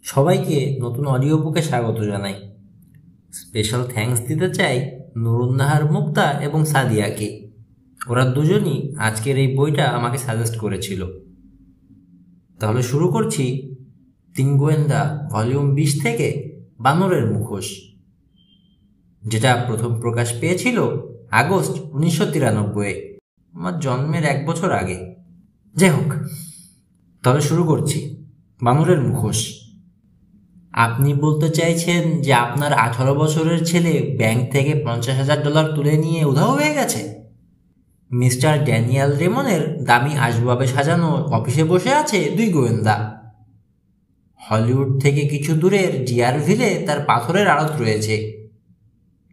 সবাইকে নতুন অডিও বুকে স্বাগত জানাই। স্পেশাল থ্যাঙ্কস দিতে চাই নুরুন্নাহার মুক্তা এবং সাদিয়াকে। ওরা দুজনই আজকের এই বইটা আমাকে সাজেস্ট করেছিল। তাহলে শুরু করছি তিন গোয়েন্দা ভলিউম 20 থেকে বানরের মুখোশ, যেটা প্রথম প্রকাশ পেয়েছিল আগস্ট 1993, আমার জন্মের 1 বছর আগে। যাই হোক, তাহলে শুরু করছি বানরের মুখোশ। আপনি বলতে চাইছেন যে আপনার 18 বছরের ছেলে ব্যাংক থেকে $50,000 তুলে নিয়ে উধাও হয়ে গেছে? মিস্টার ড্যানিয়েল রেমনের দামি আসবাবে সাজানো অফিসে বসে আছে 2 গোয়েন্দা। হলিউড থেকে কিছু দূরের ডিয়ারভিলে তার পাথরের আড়ত রয়েছে।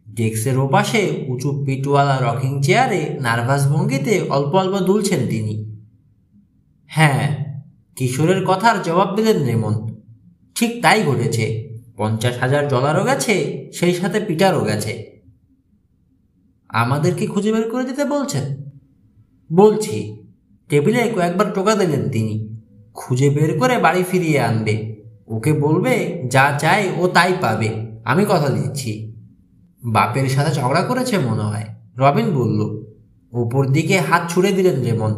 ডেস্কের ওপাশে উঁচু পিঠওয়ালা রকিং চেয়ারে নার্ভাস ভঙ্গিতে অল্প অল্প দুলছেন তিনি। হ্যাঁ, কিশোরের কথার জবাব দিলেন রেমন। ঠিক তাই ঘটেছে। $50,000 গেছে, সেই সাথে পিটারও গেছে। আমাদেরকে খুঁজে বের করে দিতে বলছেন? বলছি। টেবিলে কয়েকবার টোকা দিলেন তিনি। খুঁজে বের করে বাড়ি ফিরিয়ে আনবে। ওকে বলবে যা চায় ও তাই পাবে, আমি কথা দিচ্ছি। বাপের সাথে ঝগড়া করেছে মনে হয়, রবিন বলল। উপর দিকে হাত ছুড়ে দিলেন রেমন।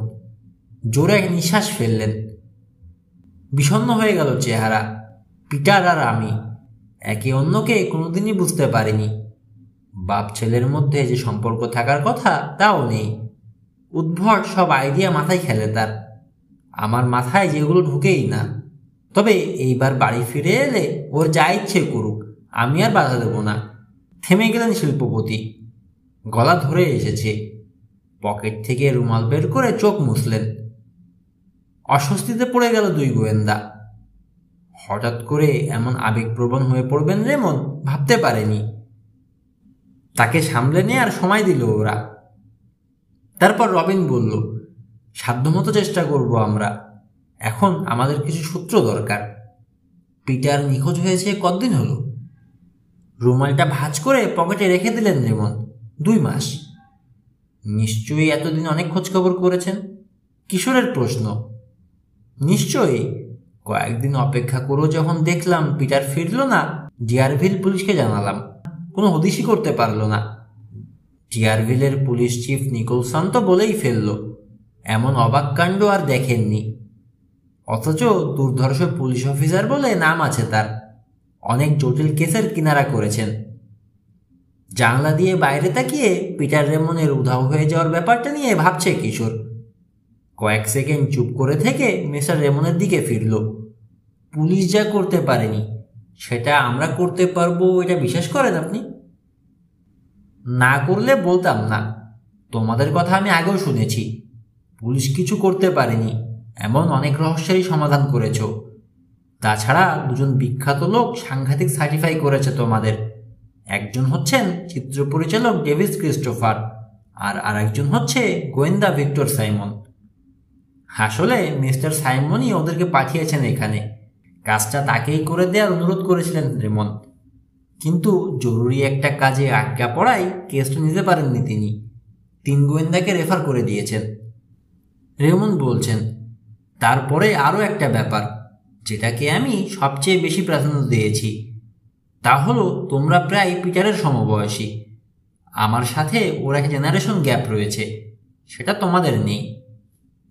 জোরে এক নিঃশ্বাস ফেললেন। বিষণ্ণ হয়ে গেল চেহারা। পিটার আর আমি একে অন্যকে কোনোদিনই বুঝতে পারিনি। বাপ ছেলের মধ্যে যে সম্পর্ক থাকার কথা তাও নেই। উদ্ভট সব আইডিয়া মাথায় খেলে তার। আমার মাথায় যেগুলো ঢুকেই না। তবে এইবার বাড়ি ফিরে এলে ওর যা ইচ্ছে করুক, আমি আর বাধা দেব না। থেমে গেলেন শিল্পপতি। গলা ধরে এসেছে। পকেট থেকে রুমাল বের করে চোখ মুছলেন। অস্বস্তিতে পড়ে গেল 2 গোয়েন্দা। হঠাৎ করে এমন আবেগপ্রবণ হয়ে পড়বেন রেমন ভাবতে পারেনি। তাকে সামলে নেওয়ার সময় দিল ওরা। তারপর রবিন বলল, সাধ্যমতো চেষ্টা করব আমরা। এখন আমাদের কিছু সূত্র দরকার। পিটার নিখোঁজ হয়েছে কতদিন হলো? রুমালটা ভাঁজ করে পকেটে রেখে দিলেন রেমন। 2 মাস। নিশ্চয়ই এতদিন অনেক খোঁজখবর করেছেন? কিশোরের প্রশ্ন। নিশ্চয়ই। কয়েকদিন অপেক্ষা করেও যখন দেখলাম পিটার ফিরল না, ডিয়ারভিল পুলিশকে জানালাম। কোনো হদিশই করতে পারল না। ডিয়ারভিলের পুলিশ চিফ নিকোলসন তো বলেই ফেলল, এমন অবাক কাণ্ড আর দেখেননি। অথচ দুর্ধর্ষ পুলিশ অফিসার বলে নাম আছে তার। অনেক জটিল কেসের কিনারা করেছেন। জানলা দিয়ে বাইরে তাকিয়ে পিটার রেমনের উধাও হয়ে যাওয়ার ব্যাপারটা নিয়ে ভাবছে কিশোর। কয়েক সেকেন্ড চুপ করে থেকে মিস্টার রেমনের দিকে ফিরল। পুলিশ যা করতে পারেনি সেটা আমরা করতে পারবো, এটা বিশ্বাস করেন আপনি? না করলে বলতাম না। তোমাদের কথা আমি আগেও শুনেছি। পুলিশ কিছু করতে পারেনি এমন অনেক রহস্যেরই সমাধান করেছ। তাছাড়া 2 বিখ্যাত লোক সাংঘাতিক সার্টিফাই করেছে তোমাদের। একজন হচ্ছেন চিত্র পরিচালক ডেভিস ক্রিস্টোফার, আর আরেকজন হচ্ছে গোয়েন্দা ভিক্টর সাইমন। আসলে মিস্টার সাইমনই ওদেরকে পাঠিয়েছেন এখানে। কাজটা তাকেই করে দেওয়ার অনুরোধ করেছিলেন রেমন, কিন্তু জরুরি একটা কাজে আটকা পড়ায় কেসটা নিতে পারেননি তিনি। 3 গোয়েন্দাকে রেফার করে দিয়েছেন। রেমন বলছেন, তারপরে আরও একটা ব্যাপার যেটাকে আমি সবচেয়ে বেশি প্রাধান্য দিয়েছি, তা হলো তোমরা প্রায় পিটারের সমবয়সী। আমার সাথে ওর এক জেনারেশন গ্যাপ রয়েছে, সেটা তোমাদের নেই।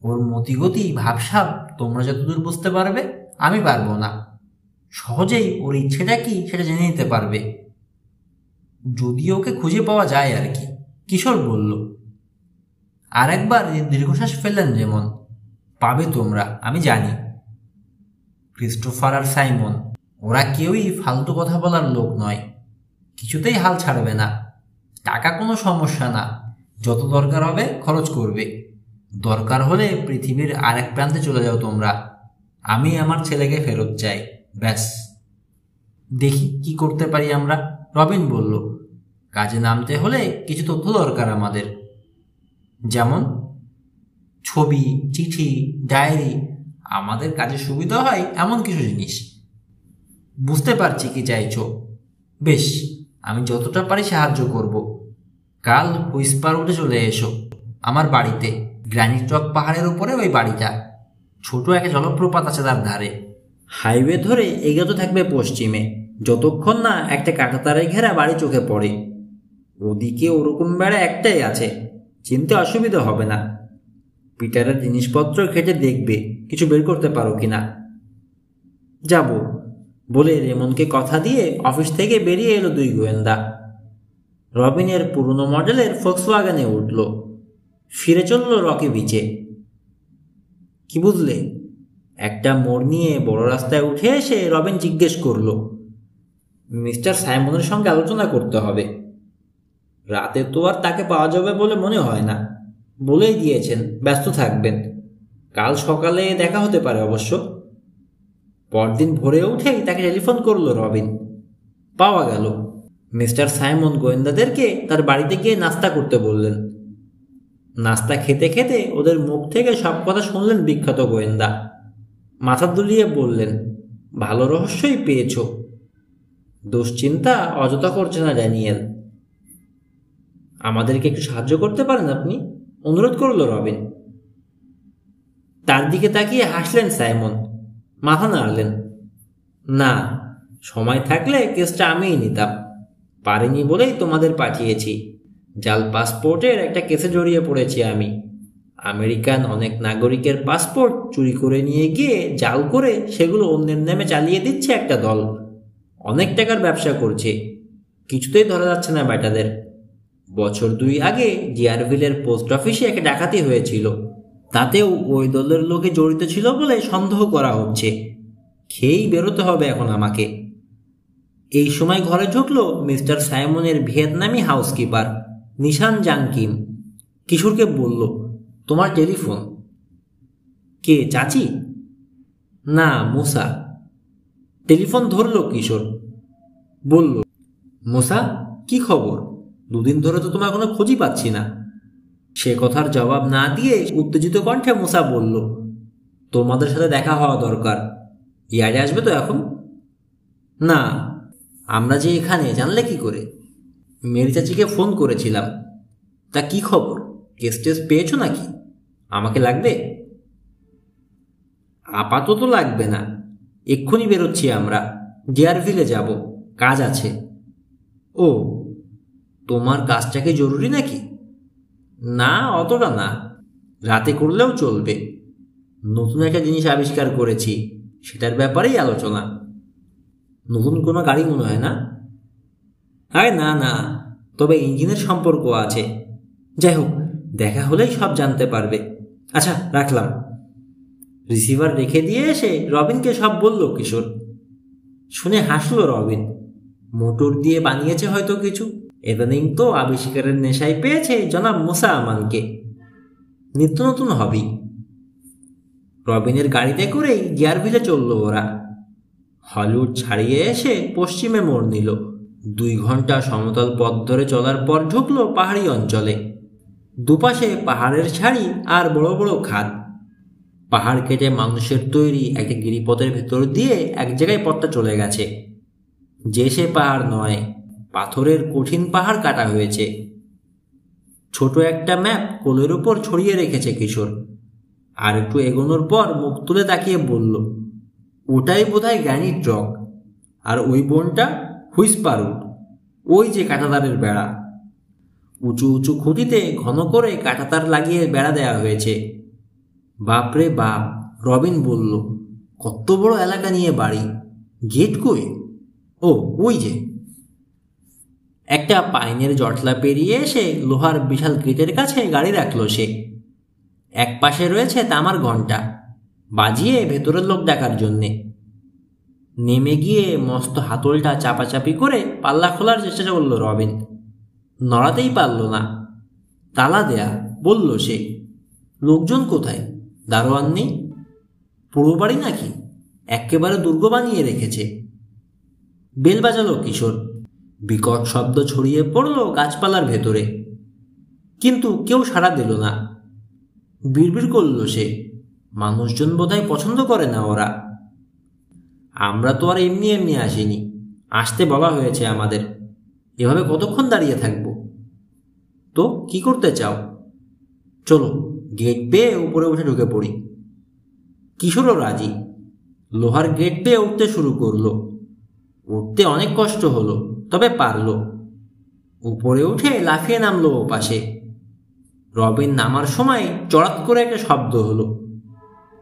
ওর মতিগতি ভাবসাব তোমরা যতদূর বুঝতে পারবে আমি পারবো না। সহজেই ওর ইচ্ছেটা কি সেটা জেনে নিতে পারবে, যদি ওকে খুঁজে পাওয়া যায় আর কি, কিশোর বলল। আর একবার দীর্ঘশ্বাস ফেললেন রেমন। পাবে তোমরা, আমি জানি। ক্রিস্টোফার আর সাইমন ওরা কেউই ফালতু কথা বলার লোক নয়। কিছুতেই হাল ছাড়বে না। টাকা কোনো সমস্যা না, যত দরকার হবে খরচ করবে। দরকার হলে পৃথিবীর আরেক প্রান্তে চলে যাও তোমরা। আমি আমার ছেলেকে ফেরত চাই, ব্যাস। দেখি কি করতে পারি আমরা, রবিন বলল। কাজে নামতে হলে কিছু তথ্য দরকার আমাদের। যেমন? ছবি, চিঠি, ডায়েরি। আমাদের কাজে সুবিধা হয় এমন কিছু জিনিস। বুঝতে পারছি কি চাইছো। বেশ, আমি যতটা পারি সাহায্য করব। কাল হুইসপার উঠে চলে এসো আমার বাড়িতে। গ্রানিট রক পাহাড়ের উপরে ওই বাড়িটা। ছোট একটা জলপ্রপাত আছে তার ধারে। হাইওয়ে ধরে এগোতে থাকবে পশ্চিমে, যতক্ষণ না একটা কাঁটাতারে ঘেরা বাড়ি চোখে পড়ে। ওদিকে ওরকম বেড়া একটাই আছে, চিনতে অসুবিধা হবে না। পিটারের জিনিসপত্র ঘেটে দেখবে কিছু বের করতে পারো কিনা। যাব বলে রেমনকে কথা দিয়ে অফিস থেকে বেরিয়ে এলো দুই গোয়েন্দা। রবিনের পুরনো মডেলের ফোক্সওয়াগনে উঠল, ফিরে চলল রকি বিচে। কি বুঝলে? একটা মোড় নিয়ে বড় রাস্তায় উঠে এসে রবিন জিজ্ঞেস করল। মিস্টার সাইমনের সঙ্গে আলোচনা করতে হবে। রাতে তো আর তাকে পাওয়া যাবে বলে মনে হয় না, বলেই দিয়েছেন ব্যস্ত থাকবেন। কাল সকালে দেখা হতে পারে অবশ্য। পরদিন ভোরে উঠেই তাকে টেলিফোন করলো রবিন। পাওয়া গেল। মিস্টার সাইমন গোয়েন্দাদেরকে তার বাড়িতে গিয়ে নাস্তা করতে বললেন। নাস্তা খেতে খেতে ওদের মুখ থেকে সব কথা শুনলেন বিখ্যাত গোয়েন্দা। মাথা দুলিয়ে বললেন, ভালো রহস্যই পেয়েছ। দুশ্চিন্তা অযথা করছে না ড্যানিয়েল। আমাদেরকে একটু সাহায্য করতে পারেন আপনি? অনুরোধ করল রবিন। তার দিকে তাকিয়ে হাসলেন সাইমন, মাথা নাড়লেন। না, সময় থাকলে কেসটা আমিই নিতাম, পারিনি বলেই তোমাদের পাঠিয়েছি। জাল পাসপোর্টের একটা কেসে জড়িয়ে পড়েছি আমি। আমেরিকান অনেক নাগরিকের পাসপোর্ট চুরি করে নিয়ে গিয়ে জাল করে সেগুলো অন্যের নামে চালিয়ে দিচ্ছে একটা দল। অনেক টাকার ব্যবসা করছে, কিছুতেই ধরা যাচ্ছে না ব্যাটাদের। বছর 2 আগে জিয়ারভিলের পোস্ট অফিসে একটা ডাকাতি হয়েছিল, তাতেও ওই দলের লোকে জড়িত ছিল বলে সন্দেহ করা হচ্ছে। খেয়েই বেরোতে হবে এখন আমাকে। এই সময় ঘরে ঢুকলো মিস্টার সাইমনের ভিয়েতনামি হাউসকিপার নিশান জাংকিম। কিশোরকে বলল, তোমার টেলিফোন। কে, চাচি? না, মুসা। টেলিফোন ধরল কিশোর, বলল, মুসা কি খবর? 2 দিন ধরে তো তোমার কোনো খোঁজই পাচ্ছি না। সে কথার জবাব না দিয়ে উত্তেজিত কণ্ঠে মুসা বলল, তোমাদের সাথে দেখা হওয়া দরকার। ইয়ার্ডে আসবে তো এখন? না, আমরা যে এখানে জানলে কি করে? মেরি চাচিকে ফোন করেছিলাম। তা কি খবর? কেস টেস পেয়েছো নাকি? আমাকে লাগবে? আপাতত লাগবে না, এক্ষুনি বেরোচ্ছি আমরা। ডিয়ারভিলে যাব, কাজ আছে। ও, তোমার কাজটা কি জরুরি নাকি? না, অতটা না, রাতে করলেও চলবে। নতুন একটা জিনিস আবিষ্কার করেছি, সেটার ব্যাপারেই আলোচনা। নতুন কোনো গাড়ি মনে হয় না? আরে না না, তবে ইঞ্জিনের সম্পর্ক আছে। যাই হোক, দেখা হলেই সব জানতে পারবে। আচ্ছা, রাখলাম। রিসিভার রেখে দিয়ে এসে রবিনকে সব বলল কিশোর। শুনে হাসলো রবিন। মোটর দিয়ে বানিয়েছে হয়তো কিছু। ইদানিং তো আবিষ্কারের নেশায় পেয়েছে জনাব মুসা আমানকে। নিত্য নতুন হবি। রবিনের গাড়িতে করেই জিয়ারভিলে চলল ওরা। হলিউড ছাড়িয়ে এসে পশ্চিমে মোড় নিল। 2 ঘন্টা সমতল পথ ধরে চলার পর ঢুকলো পাহাড়ি অঞ্চলে। দুপাশে পাহাড়ের ছাড়ি আর বড় বড় খাদ। পাহাড় কেটে মানুষের তৈরি একটা গিরিপথের ভেতর দিয়ে এক জায়গায় পথটা চলে গেছে। যে সে পাহাড় নয়, পাথরের কঠিন পাহাড় কাটা হয়েছে। ছোট একটা ম্যাপ কোলের উপর ছড়িয়ে রেখেছে কিশোর। আর একটু এগোনোর পর মুখ তুলে তাকিয়ে বলল, ওটাই বোধহয় গ্র্যানিট রক। আর ওই বনটা হুইসপার উড, ওই যে কাঁটাতারের বেড়া। উঁচু উঁচু খুঁটিতে ঘন করে কাঁটাতার লাগিয়ে বেড়া দেওয়া হয়েছে। বাপরে বাপ, রবিন বলল, কত বড় এলাকা নিয়ে বাড়ি। গেট কই? ও, ওই যে। একটা পাইনের জটলা পেরিয়ে এসে লোহার বিশাল গেটের কাছে গাড়ি রাখলো সে। এক পাশে রয়েছে তামার ঘণ্টা, বাজিয়ে ভেতরের লোক ডাকার জন্যে। নেমে গিয়ে মস্ত হাতলটা চাপাচাপি করে পাল্লা খোলার চেষ্টা করল রবিন। নড়াতেই পারল না। তালা দেয়া, বলল সে। লোকজন কোথায়? দারোয়ান নেই? পুরো বাড়ি নাকি? একেবারে দুর্গ বানিয়ে রেখেছে। বেল বাজালো কিশোর। বিকট শব্দ ছড়িয়ে পড়ল গাছপালার ভেতরে, কিন্তু কেউ সাড়া দিল না। বিড়বিড় করল সে, মানুষজন বোধহয় পছন্দ করে না ওরা। আমরা তো আর এমনি এমনি আসিনি, আসতে বলা হয়েছে আমাদের। এভাবে কতক্ষণ দাঁড়িয়ে থাকব? তো কি করতে চাও? চলো, গেট পেয়ে উপরে উঠে ঢুকে পড়ি। কিশোরও রাজি। লোহার গেট পেয়ে উঠতে শুরু করলো। উঠতে অনেক কষ্ট হলো, তবে পারলো। উপরে উঠে লাফিয়ে নামলো ও পাশে। রবিন নামার সময় চড়াত করে একটা শব্দ হলো।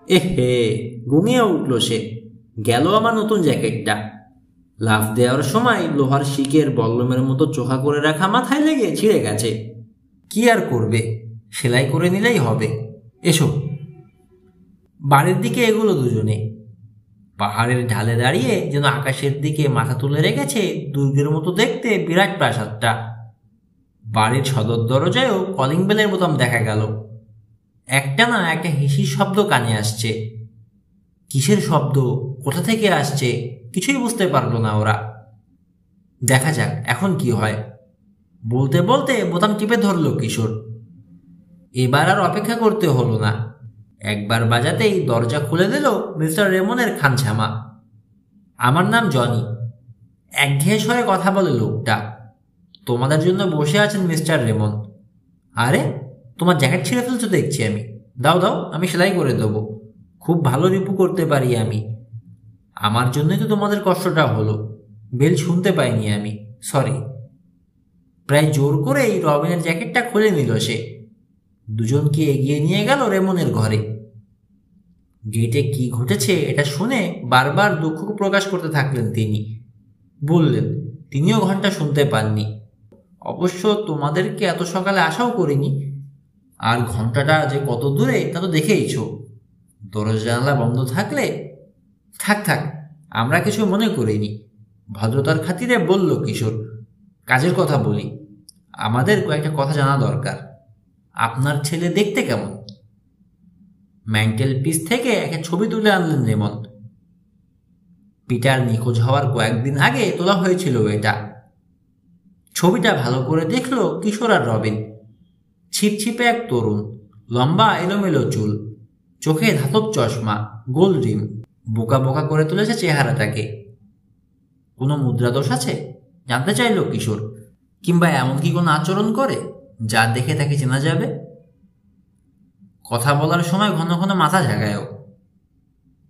এহে, ঘুমিয়ে উঠল সে। গেল আমার নতুন জ্যাকেটটা। লাফ দেওয়ার সময় লোহার শিকের বল্লমের মতো চোখা করে রাখা মাথায় লেগে ছিঁড়ে গেছে। কি আর করবে, সেলাই করে নিলেই হবে। এসো। বাড়ির দিকে এগুলো দুজনে। পাহাড়ের ঢালে দাঁড়িয়ে যেন আকাশের দিকে মাথা তুলে রেখেছে দুর্গের মতো দেখতে বিরাট প্রাসাদটা। বাড়ির সদর দরজায়ও কলিং বেলের বোতাম দেখা গেল। একটা না একটা হিসির শব্দ কানে আসছে। কিসের শব্দ, কোথা থেকে আসছে, কিছুই বুঝতে পারলো না ওরা। দেখা যাক এখন কি হয়। বলতে বলতে বোতাম টিপে ধরল কিশোর। এবার আর অপেক্ষা করতে হলো না। একবার বাজাতেই দরজা খুলে দিল মিস্টার রেমনের খানছামা। আমার নাম জনি। একঘেয়ে স্বরে কথা বলে লোকটা। তোমাদের জন্য বসে আছেন মিস্টার রেমন। আরে, তোমার জ্যাকেট ছিঁড়ে ফেলছো দেখছি আমি। দাও দাও, আমি সেলাই করে দেবো। খুব ভালো রিপু করতে পারি আমি। আমার জন্যই তো তোমাদের কষ্টটা হলো। বেল শুনতে পাইনি আমি, সরি। প্রায় জোর করেই রবিনের জ্যাকেটটা খুলে নিল সে। দুজনকে এগিয়ে নিয়ে গেল রেমনের ঘরে। গেটে কি ঘটেছে এটা শুনে বারবার দুঃখ প্রকাশ করতে থাকলেন তিনি। বললেন তিনিও ঘন্টা শুনতে পাননি। অবশ্য তোমাদেরকে এত সকালে আশাও করিনি। আর ঘন্টাটা যে কত দূরে তা তো দেখেইছ। দরজা জানালা বন্ধ থাকলে। থাক থাক, আমরা কিছু মনে করিনি। ভদ্রতার খাতিরে বলল কিশোর। কাজের কথা বলি। আমাদের কয়েকটা কথা জানা দরকার। আপনার ছেলে দেখতে কেমন? ম্যান্টেল পিস থেকে একটা ছবি তুলে আনলেন রেমন। পিটার নিখোঁজ হওয়ার কয়েকদিন আগে তোলা হয়েছিল এটা। ছবিটা ভালো করে দেখলো কিশোর আর রবিন। ছিপছিপে এক তরুণ, লম্বা এলোমেলো চুল, চোখে ধাতব চশমা, গোল রিম। বোকা বোকা করে তুলেছে চেহারাটাকে। কোনো মুদ্রা দোষ আছে জানতে চাইল কিশোর। কিংবা এমন কি কোনো আচরণ করে যা দেখে তাকে চেনা যাবে? কথা বলার সময় ঘন ঘন মাথা ঝাঁকায়ও।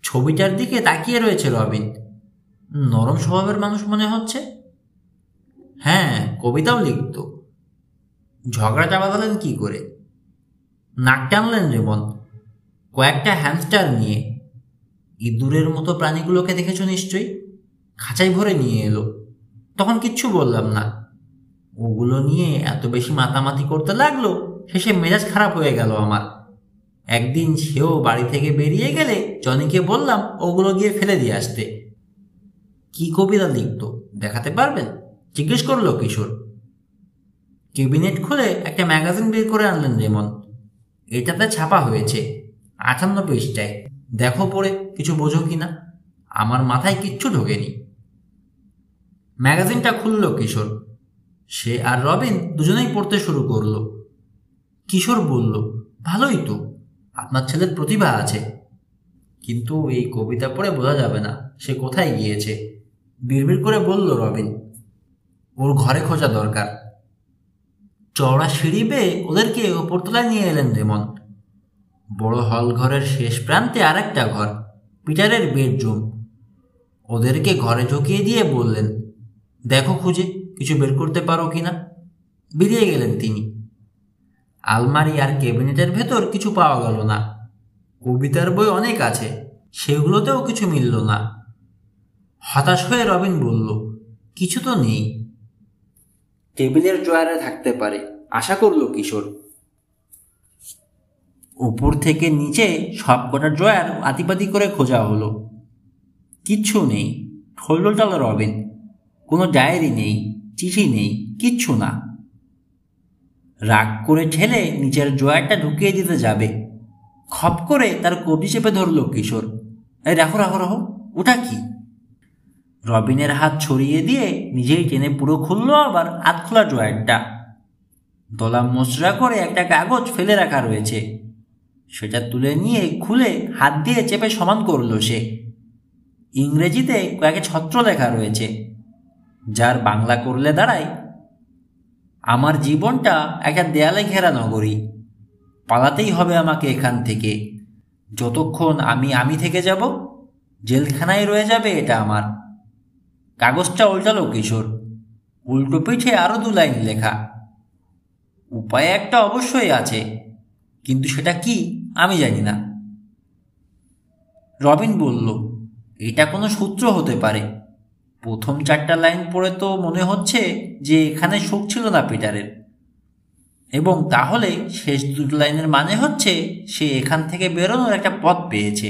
ছবিটার দিকে তাকিয়ে রয়েছে রবিন। নরম স্বভাবের মানুষ মনে হচ্ছে। হ্যাঁ, কবিতাও লিখত। ঝগড়াটা বাঁধালেন কি করে? নাক টানলেন রেমন। কয়েকটা হ্যামস্টার নিয়ে। ইঁদুরের মতো প্রাণীগুলোকে দেখেছ নিশ্চয়ই। খাঁচাই ভরে নিয়ে এলো। তখন কিচ্ছু বললাম না। ওগুলো নিয়ে এত বেশি মাতামাতি করতে লাগলো, শেষে মেজাজ খারাপ হয়ে গেল আমার। একদিন সেও বাড়ি থেকে বেরিয়ে গেলে জনিকে বললাম ওগুলো গিয়ে ফেলে দিয়ে আসতে। কি কবিতা লিখত দেখাতে পারবেন? জিজ্ঞেস করলো কিশোর। ক্যাবিনেট খুলে একটা ম্যাগাজিন বের করে আনলেন রেমন। এটাতে ছাপা হয়েছে 58 পৃষ্ঠায়। দেখো পড়ে কিছু বোঝো কিনা। আমার মাথায় কিচ্ছু ঢোকেনি। ম্যাগাজিনটা খুলল কিশোর। সে আর রবিন দুজনেই পড়তে শুরু করলো। কিশোর বলল, ভালোই তো, আপনার ছেলের প্রতিভা আছে। কিন্তু এই কবিতা পড়ে বোঝা যাবে না সে কোথায় গিয়েছে। বিড়বিড় করে বলল রবিন। ওর ঘরে খোঁজা দরকার। চওড়া সিঁড়ি বেয়ে ওদেরকে ওপরতলায় নিয়ে এলেন রেমন। বড় হল ঘরের শেষ প্রান্তে আর একটা ঘর, পিটারের বেডরুম। ওদেরকে ঘরে ঢুকিয়ে দিয়ে বললেন, দেখো খুঁজে কিছু বের করতে পারো কিনা। বেরিয়ে গেলেন তিনি। আলমারি আর ক্যাবিনেটের ভেতর কিছু পাওয়া গেল না। কবিতার বই অনেক আছে, সেগুলোতেও কিছু মিলল না। হতাশ হয়ে রবিন বলল, কিছু তো নেই। টেবিলের ড্রয়ারে থাকতে পারে, আশা করল কিশোর। উপর থেকে নিচে সব কটা ড্রয়ার আতিপাতি করে খোঁজা হলো। কিচ্ছু নেই। ঠোলটাল রবিন। কোনো ডায়েরি নেই, চিঠি নেই, কিচ্ছু না। রাগ করে ঠেলে নিচের ড্রয়ারটা ঢুকিয়ে দিতে যাবে, খপ করে তার কবজি চেপে ধরল কিশোর। এই রাখো রাখো রাখো, ওটা কি? রবিনের হাত ছড়িয়ে দিয়ে নিজেই টেনে পুরো খুলল আবার হাত খোলা ড্রয়ারটা। দলা মোচড়া করে একটা কাগজ ফেলে রাখা রয়েছে। সেটা তুলে নিয়ে খুলে হাত দিয়ে চেপে সমান করল সে। ইংরেজিতে কয়েকটা ছত্র লেখা রয়েছে, যার বাংলা করলে দাঁড়ায়, আমার জীবনটা একটা দেয়ালে ঘেরা নগরী। পালাতেই হবে আমাকে এখান থেকে, যতক্ষণ আমি থেকে যাব। জেলখানায় রয়ে যাবে এটা আমার। কাগজটা উল্টালো কিশোর। উল্টো পিঠে আরো 2 লাইন লেখা। উপায় একটা অবশ্যই আছে, কিন্তু সেটা কি আমি জানি না। রবিন বলল, এটা কোনো সূত্র হতে পারে। প্রথম 4টা লাইন পড়ে তো মনে হচ্ছে যে এখানে সুখ ছিল না পিটারের, এবং তাহলে শেষ 2 লাইনের মানে হচ্ছে সে এখান থেকে বেরোনোর একটা পথ পেয়েছে।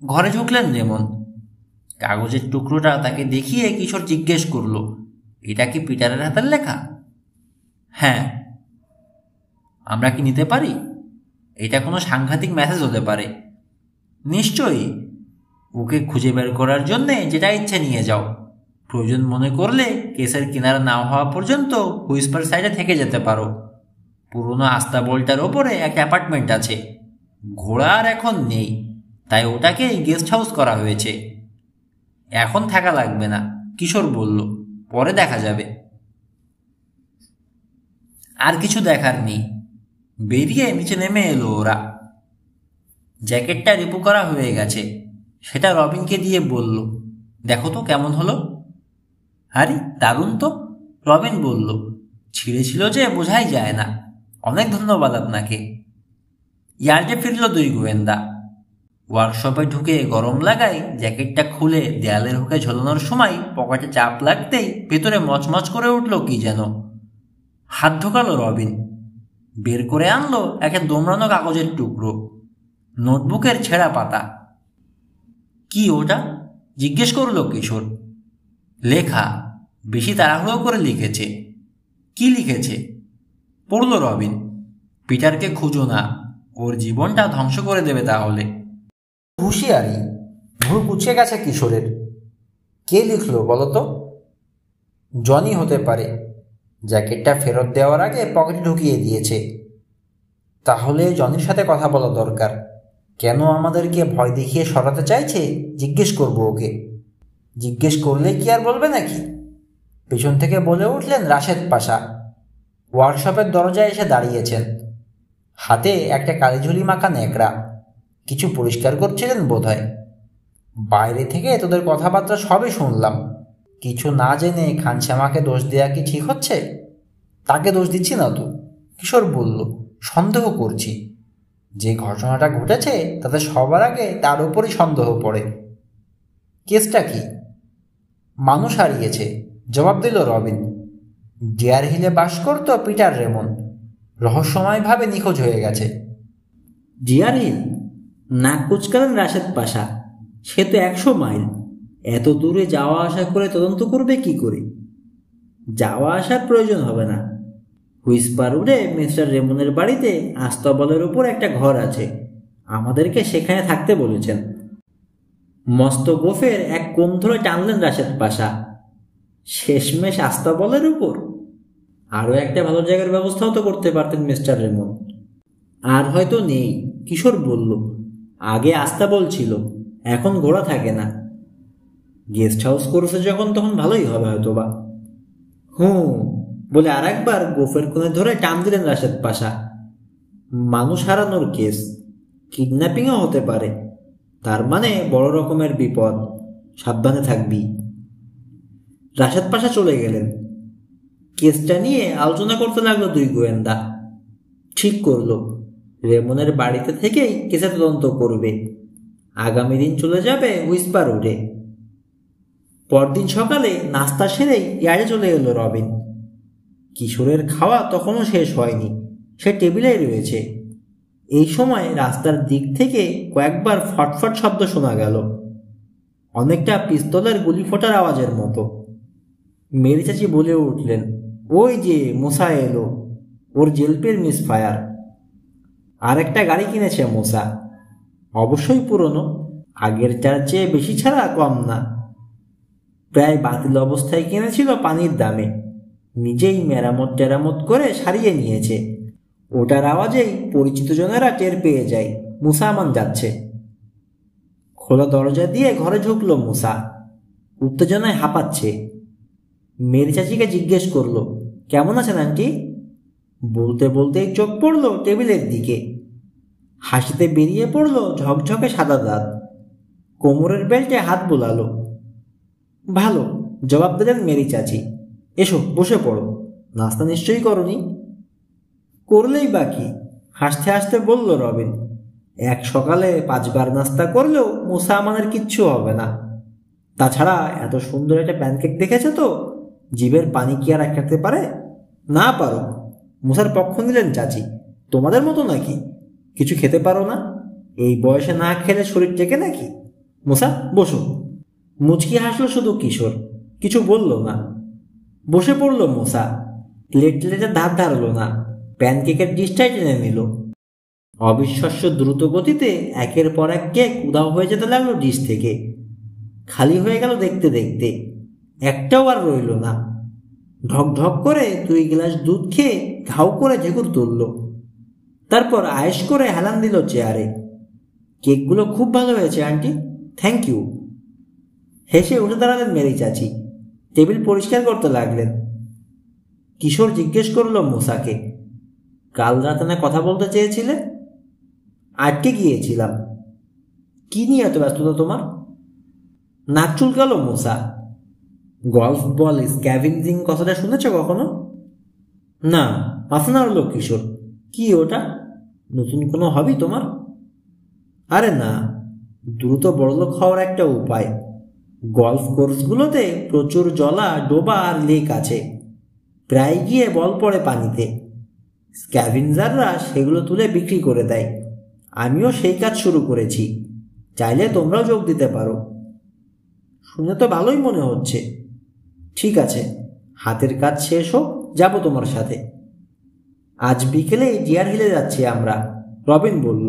ঘরে ঢুকলেন রেমন। কাগজের টুকরোটা তাকে দেখিয়ে কিশোর জিজ্ঞেস করল, এটা কি পিটারের হাতের লেখা? হ্যাঁ। আমরা কি নিতে পারি? এটা কোনো সাংঘাতিক মেসেজ হতে পারে। নিশ্চয়ই। ওকে খুঁজে বের করার জন্যে যেটা ইচ্ছে নিয়ে যাও। প্রয়োজন মনে করলে কেসের কিনারা না হওয়া পর্যন্ত হুইসপার সাইডে থেকে যেতে পারো। পুরনো আস্তাবলটার ওপরে একটা অ্যাপার্টমেন্ট আছে। ঘোড়া আর এখন নেই, তাই ওটাকে গেস্ট হাউস করা হয়েছে। এখন থাকা লাগবে না, কিশোর বলল, পরে দেখা যাবে। আর কিছু দেখার নেই। বেরিয়ে নিচে নেমে এলো ওরা। জ্যাকেটটা রিপু করা হয়ে গেছে। সেটা রবিনকে দিয়ে বলল, দেখো তো কেমন হলো। আরে দারুণ তো, রবিন বলল। ছিঁড়েছিল যে বোঝাই যায় না। অনেক ধন্যবাদ আপনাকে। ইয়ার্ডে ফিরল 2 গোয়েন্দা। ওয়ার্কশপে ঢুকে গরম লাগায় জ্যাকেটটা খুলে দেয়ালের হুকে ঝোলানোর সময় পকেটে চাপ লাগতেই ভেতরে মচমচ করে উঠল কি যেন। হাত ঢোকালো রবিন। বের করে আনলো একটা দোমড়ানো কাগজের টুকরো, নোটবুকের ছেঁড়া পাতা। কি ওটা? জিজ্ঞেস করলো কিশোর। লেখা, বেশি তাড়াহুড়ো করে লিখেছে। কি লিখেছে? পড়ল রবিন। পিটারকে খুঁজো না, ওর জীবনটা ধ্বংস করে দেবে তাহলে। হুঁশিয়ারি। ভুল কুচকে গেছে কিশোরের। কে লিখলো বলতো? জনি হতে পারে। জ্যাকেটটা ফেরত দেওয়ার আগে পকেটে ঢুকিয়ে দিয়েছে। তাহলে জনির সাথে কথা বলা দরকার। কেন আমাদেরকে ভয় দেখিয়ে সরাতে চাইছে জিজ্ঞেস করব ওকে। জিজ্ঞেস করলে কি আর বলবে নাকি? পেছন থেকে বলে উঠলেন রাশেদ পাশা। ওয়ার্কশপের দরজায় এসে দাঁড়িয়েছেন। হাতে একটা কালিঝুলি মাখা ন্যাকড়া। কিছু পরিষ্কার করছিলেন বোধহয়। বাইরে থেকে তোদের কথাবার্তা সবই শুনলাম। কিছু না জেনে খানশ্যামাকে দোষ দেয়া কি ঠিক হচ্ছে? তাকে দোষ দিচ্ছি না তো, কিশোর বলল। সন্দেহ করছি। যে ঘটনাটা ঘটেছে তাতে সবার আগে তার উপরই সন্দেহ পড়ে। কেসটা কি? মানুষ হারিয়েছে, জবাব দিল রবিন। ডিয়ার হিলে বাস করত পিটার রেমন। রহস্যময়ভাবে নিখোঁজ হয়ে গেছে। Deer Hill? নাক কুচকালেন রাশেদ পাশা। সে তো 100 মাইল। এত দূরে যাওয়া আসা করে তদন্ত করবে কি করে? যাওয়া আসার প্রয়োজন হবে না। হুইসপার উডে মিস্টার রেমনের বাড়িতে আস্তাবলের উপর একটা ঘর আছে। আমাদেরকে সেখানে থাকতে বলেছেন। মস্ত গোফের এক কোণ ধরে টানলেন রাশেদ পাশা। শেষমেশ আস্তাবলের উপর? আরও একটা ভালো জায়গার ব্যবস্থাও তো করতে পারতেন মিস্টার রেমন। আর হয়তো নেই, কিশোর বলল। আগে আস্তাবল ছিল, এখন ঘোড়া থাকে না। গেস্ট হাউস করেছে যখন তখন ভালোই হবে হয়তোবা। বলে আর একবার গোফের কোণে ধরে টান দিলেন রাশেদ পাশা। মানুষ হারানোর কেস, কিডন্যাপিংও হতে পারে। তার মানে বড় রকমের বিপদ। সাবধানে থাকবি। রাশেদ পাশা চলে গেলেন। কেসটা নিয়ে আলোচনা করতে লাগলো 2 গোয়েন্দা। ঠিক করলো রেমনের বাড়িতে থেকেই কেসে তদন্ত করবে। আগামী দিন চলে যাবে হুইসপার উডে। পরদিন সকালে নাস্তা সেরেই ইয়ার্ডে চলে এলো রবিন। কিশোরের খাওয়া তখনও শেষ হয়নি, সে টেবিলেই রয়েছে। এই সময় রাস্তার দিক থেকে কয়েকবার ফটফট শব্দ শোনা গেল, অনেকটা পিস্তলের গুলি ফোটার আওয়াজের মতো। মেরি চাচি বলে উঠলেন, ওই যে মুসা এলো, ওর জেলপের মিস ফায়ার। আর একটা গাড়ি কিনেছে মুসা, অবশ্যই পুরনো, আগেরটার চেয়ে বেশি ছাড়া কম না। প্রায় বাতিল অবস্থায় কিনেছিল পানির দামে, নিজেই মেরামত টেরামত করে সারিয়ে নিয়েছে। ওটার আওয়াজেই পরিচিত জনেরা টের পেয়ে যায় মুসা আমান যাচ্ছে। খোলা দরজা দিয়ে ঘরে ঢুকলো মুসা, উত্তেজনায় হাঁপাচ্ছে। মেরি চাচিকে জিজ্ঞেস করলো, কেমন আছেন আন্টি? বলতে বলতেই চোখ পড়ল টেবিলের দিকে। হাসিতে বেরিয়ে পড়ল ঝকঝকে সাদা দাঁত। কোমরের বেল্টে হাত বোলালো। ভালো, জবাব দিলেন মেরি চাচি। এসো বসে পড়ো, নাস্তা নিশ্চয়ই করনি। করলেই বাকি, হাসতে হাসতে বলল রবিন। এক সকালে 5 বার নাস্তা করলেও মুসা আমাদের কিচ্ছু হবে না। তাছাড়া এত সুন্দর একটা প্যানকেক দেখেছে তো, জিভের পানি কি আর আটকাতে পারে? না পারো। মুসার পক্ষ নিলেন চাচি। তোমাদের মতো নাকি? কিছু খেতে পারো না? এই বয়সে না খেলে শরীর টেকে নাকি? মুসা বসো। মুচকি হাসলো শুধু কিশোর, কিছু বলল না। বসে পড়ল মুসা। প্লেটে ধার ধারল না, প্যানকেকের ডিশটাই টেনে নিল। অবিশ্বাস্য দ্রুত গতিতে একের পর এক কেক উধাও হয়ে যেতে লাগলো ডিশ থেকে। খালি হয়ে গেল দেখতে দেখতে, একটাও আর রইল না। ঢক ঢক করে 2 গ্লাস দুধ খেয়ে ঘাউ করে ঝেকুর তুলল। তারপর আয়েশ করে হেলান দিল চেয়ারে। কেকগুলো খুব ভালো হয়েছে আন্টি, থ্যাংক ইউ। হেসে উঠে দাঁড়ালেন মেরি চাচি, টেবিল পরিষ্কার করতে লাগলেন। কিশোর জিজ্ঞেস করল মুসাকে, কাল রাতে না কথা বলতে চেয়েছিলে? আটকে গিয়েছিলাম। কি নিয়ে এত ব্যস্ততা তোমার? নাক চুলকালো মুসা। গল্ফ বল স্ক্যাভেঞ্জিং কথাটা শুনেছ কখনো? না, মাথা নাড়ল কিশোর। কি ওটা? নতুন কোনো হবি তোমার? আরে না, দ্রুত বড়লোক হওয়ার একটা উপায়। গল্ফ কোর্সগুলোতে প্রচুর জলা, ডোবা আর লেক আছে। প্রায় গিয়ে বল পড়ে পানিতে। স্ক্যাভেঞ্জাররা সেগুলো তুলে বিক্রি করে দেয়। আমিও সেই কাজ শুরু করেছি, চাইলে তোমরাও যোগ দিতে পারো। শুনে তো ভালোই মনে হচ্ছে। ঠিক আছে, হাতের কাজ শেষ হোক, যাবো তোমার সাথে। আজ বিকেলে ডিয়ার হিলে যাচ্ছি আমরা, রবিন বলল।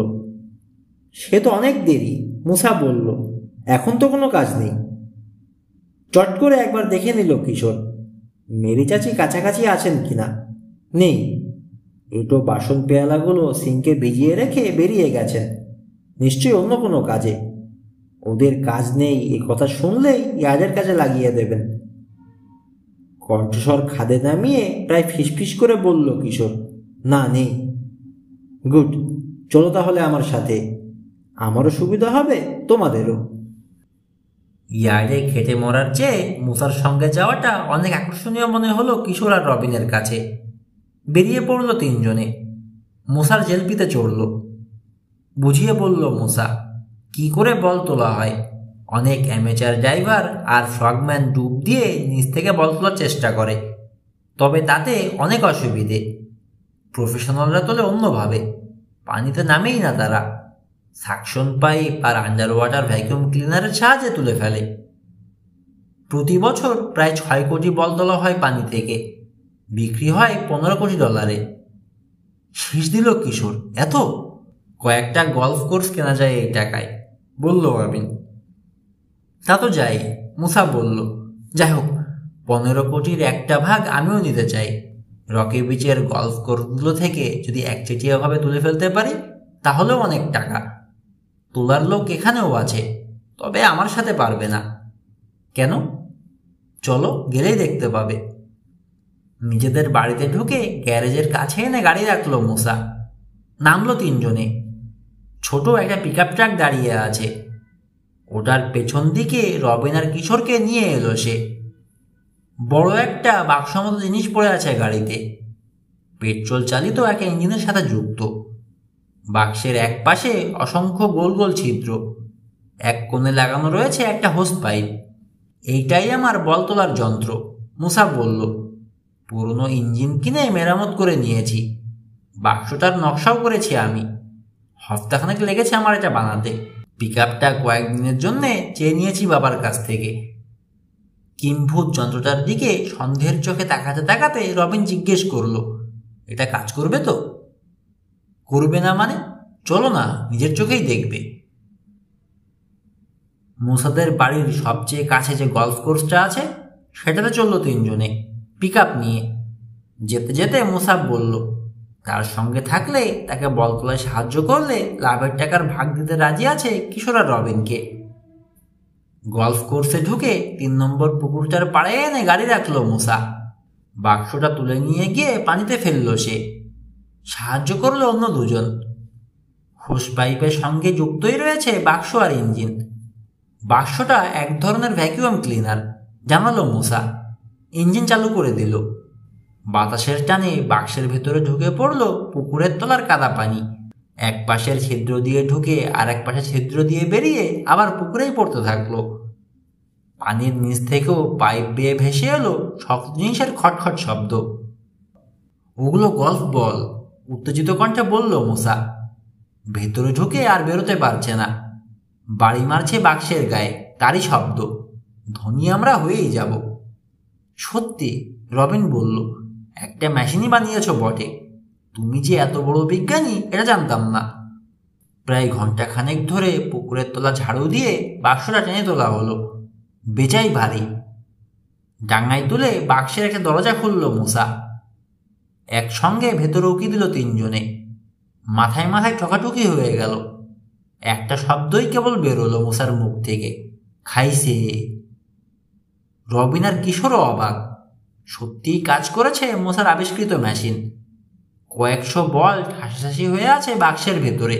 সে তো অনেক দেরি, মুসা বলল। এখন তো কোনো কাজ নেই। চট করে একবার দেখে নিল কিশোর, মেরি চাচি কাছাকাছি আছেন কিনা। নেই। এটো বাসন পেয়ালাগুলো সিঙ্কে ভিজিয়ে রেখে বেরিয়ে গেছেন, নিশ্চয়ই অন্য কোনো কাজে। ওদের কাজ নেই এ কথা শুনলেই ইয়ার্ডের কাজে লাগিয়ে দেবেন। কণ্ঠস্বর খাদে নামিয়ে প্রায় ফিসফিস করে বলল কিশোর, না নেই। গুড, চলো তাহলে আমার সাথে, আমারও সুবিধা হবে, তোমাদেরও। ইয়ার্ডে খেটে মরার চেয়ে মুসার সঙ্গে যাওয়াটা অনেক আকর্ষণীয় মনে হলো কিশোর আর রবিনের কাছে। বেরিয়ে পড়ল 3 জনে। মুসার জেলপিতে চড়ল। বুঝিয়ে বলল মুসা, কি করে বল তোলা হয়। অনেক অ্যামেচার ড্রাইভার আর ফ্রগম্যান ডুব দিয়ে নিচ থেকে বল তোলার চেষ্টা করে, তবে তাতে অনেক অসুবিধে। প্রফেশনালরা তোলে অন্যভাবে, পানিতে নামেই না তারা, সাকশন পাইপ আর আন্ডার ওয়াটার ভ্যাকুয়াম ক্লিনারের সাহায্যে তুলে ফেলে। প্রতি বছর প্রায় 6 কোটি বল তোলা হয় পানি থেকে, বিক্রি হয় $15 কোটি। শীষ দিল কিশোর, এত? কয়েকটা গলফ কোর্স কেনা যায় এই টাকায়, বলল রবিন। তা তো যাই, মুসা বলল। যাই হোক, 15 কোটির একটা ভাগ আমিও নিতে চাই। রকি বিচের গলফ কোর্সগুলো থেকে যদি একচেটিয়াভাবে তুলে ফেলতে পারি তাহলেও অনেক টাকা। তোলার লোক এখানেও আছে, তবে আমার সাথে পারবে না। কেন? চলো, গেলেই দেখতে পাবে। নিজেদের বাড়িতে ঢুকে গ্যারেজের কাছে এনে গাড়ি রাখলো মুসা। নামলো 3 জনে। ছোট একটা পিকআপ ট্রাক দাঁড়িয়ে আছে, ওটার পেছন দিকে রবিন আর কিশোরকে নিয়ে এলো সে। বড় একটা বাক্স মতো জিনিস পড়ে আছে গাড়িতে, পেট্রোল চালিত এক ইঞ্জিনের সাথে যুক্ত। বাক্সের এক পাশে অসংখ্য গোল গোল ছিদ্র, এক কোণে লাগানো রয়েছে একটা হোস পাইপ। এইটাই আমার বল তোলার যন্ত্র, মুসা বলল। পুরনো ইঞ্জিন কিনে মেরামত করে নিয়েছি, বাক্সটার নকশাও করেছি আমি। হপ্তাখানেক লেগেছে আমার এটা বানাতে। পিকআপটা কয়েকদিনের জন্যে চেয়ে নিয়েছি বাবার কাছ থেকে। কিম্ভূত যন্ত্রটার দিকে সন্দেহের চোখে তাকাতে তাকাতে রবিন জিজ্ঞেস করল, এটা কাজ করবে তো? করবে না মানে? চলো না, নিজের চোখেই দেখবে। মুসাদের বাড়ির সবচেয়ে কাছে যে গলফ কোর্সটা আছে সেটাতে চলল 3 জনে, পিকআপ নিয়ে। যেতে যেতে মুসা বলল, তার সঙ্গে থাকলে, তাকে বল তোলায় সাহায্য করলে লাভের টাকার ভাগ দিতে রাজি আছে কিশোর আর রবিনকে। গলফ কোর্সে ঢুকে 3 নম্বর পুকুরটার পাড়ে এনে গাড়ি রাখলো মুসা। বাক্সটা তুলে নিয়ে গিয়ে পানিতে ফেললো সে। সাহায্য করলো অন্য 2 জন। হোস পাইপের সঙ্গে যুক্তই রয়েছে বাক্স আর ইঞ্জিন। বাক্সটা এক ধরনের ভ্যাকুয়াম ক্লিনার, জানালো মুসা। ইঞ্জিন চালু করে দিল। বাতাসের টানে বাক্সের ভেতরে ঢুকে পড়ল পুকুরের তলার কাদা পানি। এক পাশের ছিদ্র দিয়ে ঢুকে আর এক পাশের ছিদ্র দিয়ে বেরিয়ে আবার পুকুরেই পড়তে থাকলো। পানির নিচ থেকেও পাইপ বেয়ে ভেসে এলো শক্ত জিনিসের খটখট শব্দ। ওগুলো গল্ফ বল, উত্তেজিত কণ্ঠে বলল মুসা। ভেতরে ঢুকে আর বেরোতে পারছে না। বাড়ি মারছে বাক্সের গায়ে, তারই শব্দ। ধনী আমরা হয়েই যাব। সত্যি, রবিন বলল, একটা মেশিনই বানিয়েছ বটে। তুমি যে এত বড় বিজ্ঞানী এটা জানতাম না। প্রায় ঘন্টাখানেক ধরে পুকুরের তলা ঝাড়ু দিয়ে বাক্সটা টেনে তোলা হলো। বেজাই ভারী। ডাঙায় তুলে বাক্সের একটা দরজা খুলল মুসা। একসঙ্গে ভেতরে উকি দিল তিনজনে। মাথায় মাথায় ঠকাঠুকি হয়ে গেল। একটা শব্দই কেবল বেরোলো মুসার মুখ থেকে, খাইছে। রবিন আর কিশোরও অবাক। সত্যিই কাজ করেছে মুসার আবিষ্কৃত মেশিন। কয়েকশো বল ঠাসাঠাসি হয়ে আছে বাক্সের ভেতরে।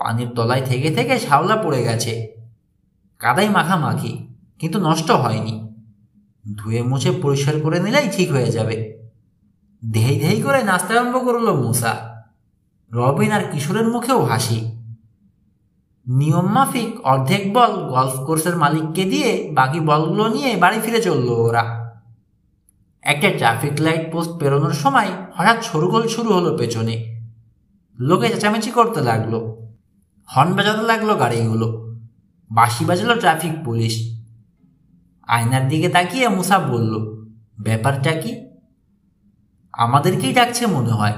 পানির তলায় থেকে থেকে শ্যাওলা পড়ে গেছে। কাদাই মাখামাখি, কিন্তু নষ্ট হয়নি। ধুয়ে মুছে পরিষ্কার করে নিলেই ঠিক হয়ে যাবে। ধেই ধেই করে নাচতে আরম্ভ করল মুসা। রবিন আর কিশোরের মুখেও হাসি। নিয়ম মাফিক অর্ধেক বল গলফ কোর্সের মালিককে দিয়ে বাকি বলগুলো নিয়ে বাড়ি ফিরে চলল ওরা। একটা ট্রাফিক লাইট পোস্ট পেরোনোর সময় হঠাৎ শোরগোল শুরু হলো পেছনে। লোকে চেঁচামেচি করতে লাগলো, হর্ন বাজাতে লাগলো গাড়িগুলো। বাঁশি বাজালো ট্রাফিক পুলিশ। আয়নার দিকে তাকিয়ে মুসা বলল, ব্যাপারটা কি? আমাদেরকেই ডাকছে মনে হয়।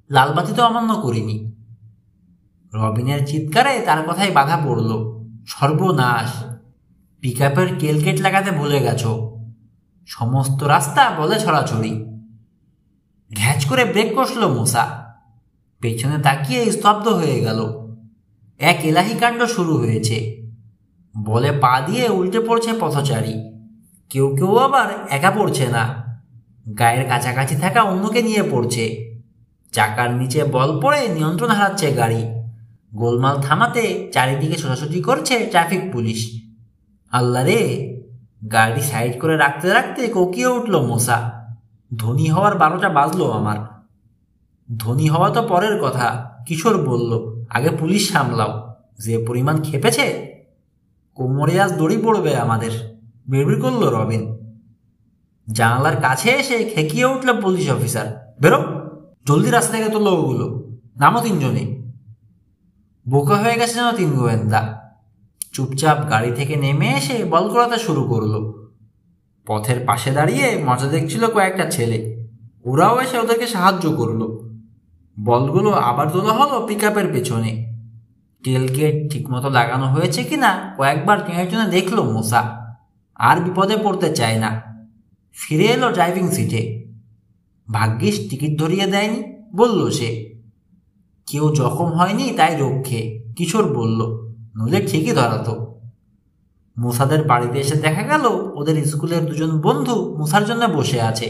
লালবাতি তো অমান্য করিনি। রবিনের চিৎকারে তার কথায় বাধা পড়ল। সর্বনাশ! পিকআপের টেলগেট লাগাতে ভুলে গেছ। সমস্ত রাস্তা বলে ছড়াছড়ি। ঘ্যাচ করে ব্রেক কষল মুসা। পেছনে তাকিয়ে স্তব্ধ হয়ে গেল। এক এলাহি কাণ্ড শুরু হয়েছে। বলে পা দিয়ে উল্টে পড়ছে পথচারী। কেউ কেউ আবার একা পড়ছে না, গায়ের কাছাকাছি থাকা অন্যকে নিয়ে পড়ছে। চাকার নিচে বল পড়ে নিয়ন্ত্রণ হারাচ্ছে গাড়ি। গোলমাল থামাতে চারিদিকে ছোটাছুটি করছে ট্রাফিক পুলিশ। আল্লাহ রে! গাড়ি সাইড করে রাখতে রাখতে কোকিয়ে উঠল মোসা। ধনী হওয়ার 12টা বাজলো আমার। ধনী হওয়া তো পরের কথা, কিশোর বলল, আগে পুলিশ সামলাও। যে পরিমাণ খেপেছে, কোমরে আজ দড়ি পড়বে আমাদের, বিড়বিড় করল রবিন। জানালার কাছে এসে খেকিয়ে উঠল পুলিশ অফিসার। বেরো, জলদি রাস্তা থেকে তোলো ওগুলো, নামো তিনজনে। বোকা হয়ে গেছে যেন 3 গোয়েন্দা। চুপচাপ গাড়ি থেকে নেমে এসে বল করাতে শুরু করলো। পথের পাশে দাঁড়িয়ে মজা দেখছিল কয়েকটা ছেলে। ওরাও এসে ওদেরকে সাহায্য করলো। বলগুলো আবার তোলা হলো পিকআপের পেছনে। টেলগেট ঠিকমতো লাগানো হয়েছে কিনা কয়েকবার টেনে টেনে দেখলো মোসা। আর বিপদে পড়তে চায় না। ফিরে এলো ড্রাইভিং সিটে। ভাগ্যিস টিকিট ধরিয়ে দেয়নি, বলল সে। কেউ জখম হয়নি তাই রক্ষে, কিশোর বলল, নইলে ঠিকই ধরাতো। মুসাদের বাড়িতে এসে দেখা গেল ওদের স্কুলের 2জন বন্ধু মুসার জন্য বসে আছে।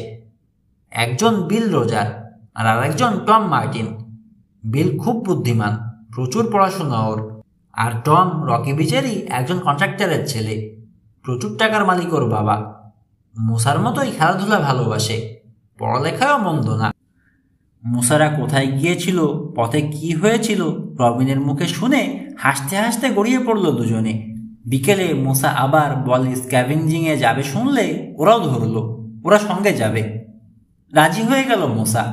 একজন বিল রোজার আর আরেকজন টম মার্টিন। বিল খুব বুদ্ধিমান, প্রচুর পড়াশোনা ওর। আর টম রকি বিচেরই একজন কন্ট্রাক্টরের ছেলে, প্রচুর টাকার মালিক ওর বাবা। মুসার মতোই খেলাধুলা ভালোবাসে, পড়ালেখাও মন্দ না। মুসারা কোথায় গিয়েছিল, পথে কি হয়েছিল, রবিনের মুখে শুনে হাসতে হাসতে গড়িয়ে পড়ল দুজনে। বিকেলে মুসা আবার বল স্ক্যাভেঞ্জিংয়ে যাবে শুনলে ওরাও ধরলো, ওরা সঙ্গে যাবে। রাজি হয়ে গেল মুসা।